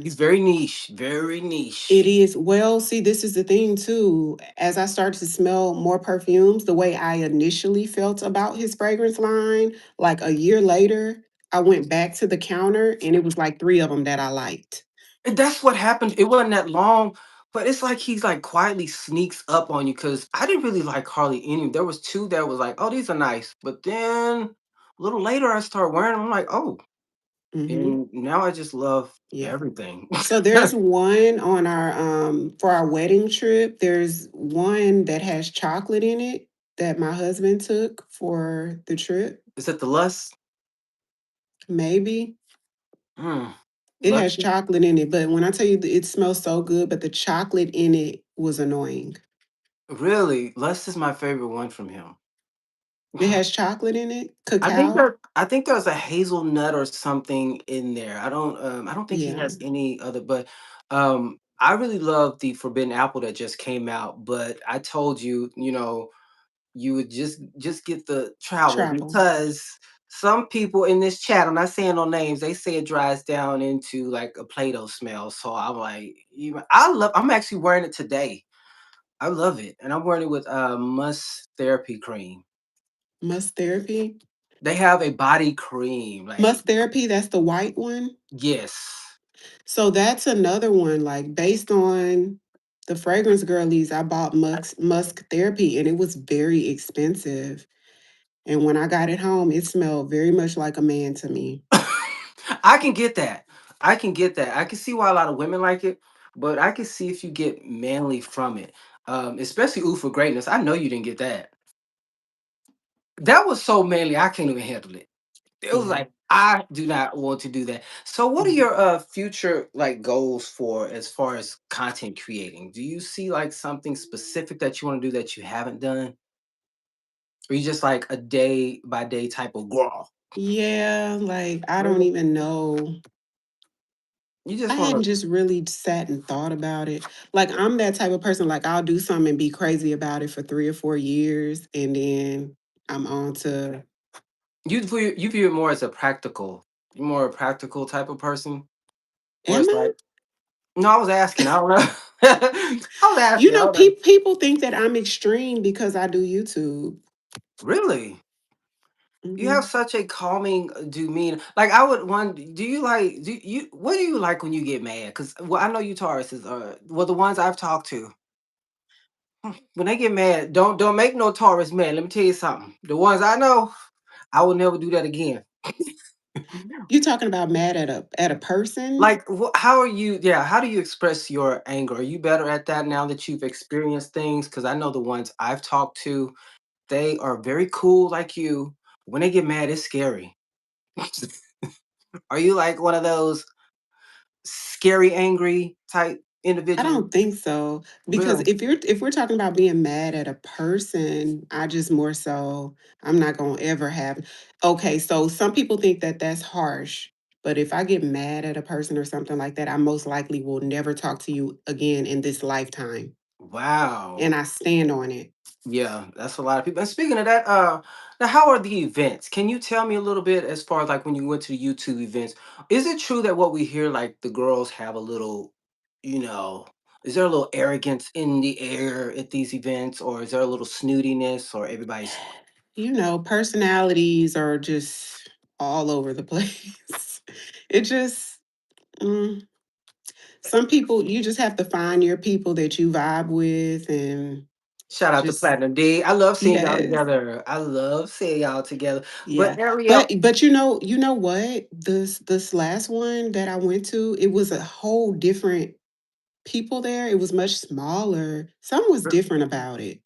S1: he's very niche, very
S2: it
S1: niche.
S2: is well, see, this is the thing too. As I started to smell more perfumes, the way I initially felt about his fragrance line, like a year later, I went back to the counter and it was like three of them that I liked.
S1: And that's what happened. It wasn't that long, but it's like he's like quietly sneaks up on you because I didn't really like hardly any. There was two that was like, oh, these are nice. But then a little later I started wearing them. I'm like, oh,
S2: Hmm.
S1: and now I just love
S2: Yeah.
S1: everything.
S2: So there's one on our for our wedding trip. There's one that has chocolate in it that my husband took for the trip.
S1: Is it the lust?
S2: Maybe
S1: Mm,
S2: it
S1: lust?
S2: has chocolate in it, but when I tell you it smells so good, but the chocolate in it was annoying.
S1: Really? Lust is my favorite one from him.
S2: It has chocolate in it,
S1: I
S2: cacao.
S1: I think there's a hazelnut or something in there. I don't think he
S2: Yeah,
S1: has any other, but I really love the forbidden apple that just came out, but I told you, you would just get the travel
S2: travel.
S1: because some people in this chat, I'm not saying no names, they say it dries down into like a Play-Doh smell. So I'm like, I'm actually wearing it today. I love it. And I'm wearing it with Must Therapy Cream.
S2: Must therapy.
S1: They have a body cream, like
S2: Must therapy. That's the white one.
S1: yes.
S2: So that's another one, like based on the fragrance girlies, I bought musk therapy and it was very expensive. And when I got it home, it smelled very much like a man to me.
S1: I can get that. I can get that. I can see why a lot of women like it, but I can see if you get manly from it. Especially Ooh for Greatness. I know you didn't get that. That was so manly, I can't even handle it. It was
S2: Yeah.
S1: like, I do not want to do that. So what are
S2: Mhm.
S1: your future like goals for as far as content creating? Do you see like something specific that you want to do that you haven't done? Or you just like a day by day type of girl?
S2: Yeah, like I don't
S1: Really?
S2: even know.
S1: You
S2: I
S1: just want
S2: hadn't
S1: to
S2: just really sat and thought about it. Like I'm that type of person, like I'll do something and be crazy about it for 3 or 4 years and then I'm on to
S1: you view it more as a practical, you're more a practical type of person? Where
S2: am
S1: it's
S2: I?
S1: like, no, I was asking, I don't know. I was
S2: You
S1: asking, I
S2: know,
S1: don't know.
S2: people think that I'm extreme because I do YouTube.
S1: Really? You have
S2: Mhm.
S1: such a calming demeanor. Like I would want. Do you like? Do you? What do you like when you get mad? Because well, I know you Tauruses are. Well, the ones I've talked to, when they get mad, don't make no Taurus mad. Let me tell you something. The ones I know, I will never do that again.
S2: You talking about mad at a person?
S1: Like, how are you? Yeah, how do you express your anger? Are you better at that now that you've experienced things? Because I know the ones I've talked to, they are very cool like you. When they get mad, it's scary. Are you like one of those scary, angry type
S2: I
S1: individual?
S2: don't think so because
S1: Really?
S2: if we're talking about being mad at a person, I just more so I'm not going to ever have. Okay, so some people think that that's harsh, but if I get mad at a person or something like that, I most likely will never talk to you again in this lifetime.
S1: Wow.
S2: And I stand on it.
S1: Yeah, that's a lot of people. And speaking of that, now how are the events? Can you tell me a little bit as far as like when you went to the YouTube events? Is it true that what we hear, like the girls have a little, you know, is there a little arrogance in the air at these events, or is there a little snootiness, or everybody's
S2: You know, personalities are just all over the place. It just mm, some people you just have to find your people that you vibe with and
S1: shout out to
S2: just
S1: Platinum D? I love seeing y'all
S2: yes.
S1: together. I love seeing y'all together.
S2: Yeah.
S1: But Ariel,
S2: But you know what? This last one that I went to, it was a whole different people there. It was much smaller. Something was different about it.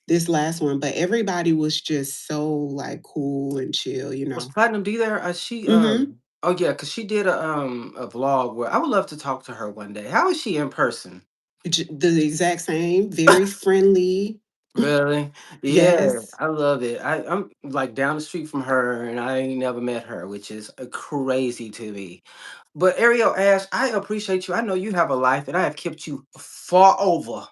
S2: This last one, but everybody was just so like cool and chill, you
S1: was
S2: know.
S1: Platinum D there? She
S2: Mhm.
S1: oh yeah, because she did a vlog where I would love to talk to her one day. How is she in person?
S2: The exact same, very friendly.
S1: Really? Yeah,
S2: Yes,
S1: I love it. I'm like down the street from her, and I ain't never met her, which is crazy to me. But Ariel Ash, I appreciate you. I know you have a life, and I have kept you far over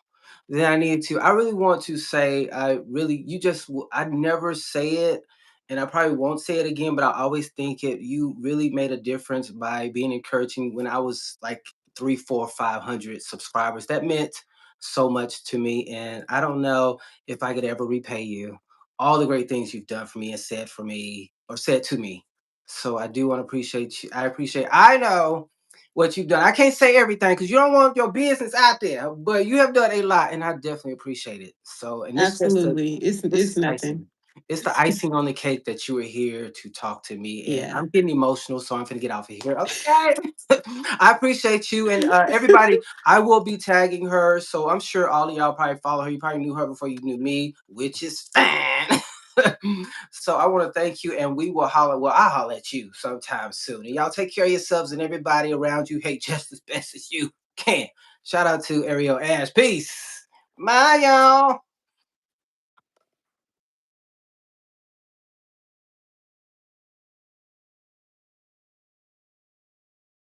S1: than I need to. I really want to say, I really, you just, I never say it, and I probably won't say it again, but I always think it. You really made a difference by being encouraging when I was like three, four, 500 subscribers. That meant so much to me, and I don't know if I could ever repay you all the great things you've done for me and said for me or said to me. So I do want to appreciate you. I appreciate. I know what you've done. I can't say everything because you don't want your business out there, but you have done a lot, and I definitely appreciate it. So, and this just the
S2: absolutely.
S1: this
S2: It's
S1: is
S2: nothing.
S1: icing. It's the icing on the cake that you were here to talk to me, and
S2: Yeah.
S1: I'm getting emotional, so I'm gonna get off of here. Okay, I appreciate you and everybody. I will be tagging her, so I'm sure all of y'all probably follow her. You probably knew her before you knew me, which is fine. So I want to thank you, and we will holler. Well, I'll holler at you sometime soon. And y'all take care of yourselves and everybody around you hate just as best as you can. Shout out to Ariel Ash. Peace. Bye, y'all.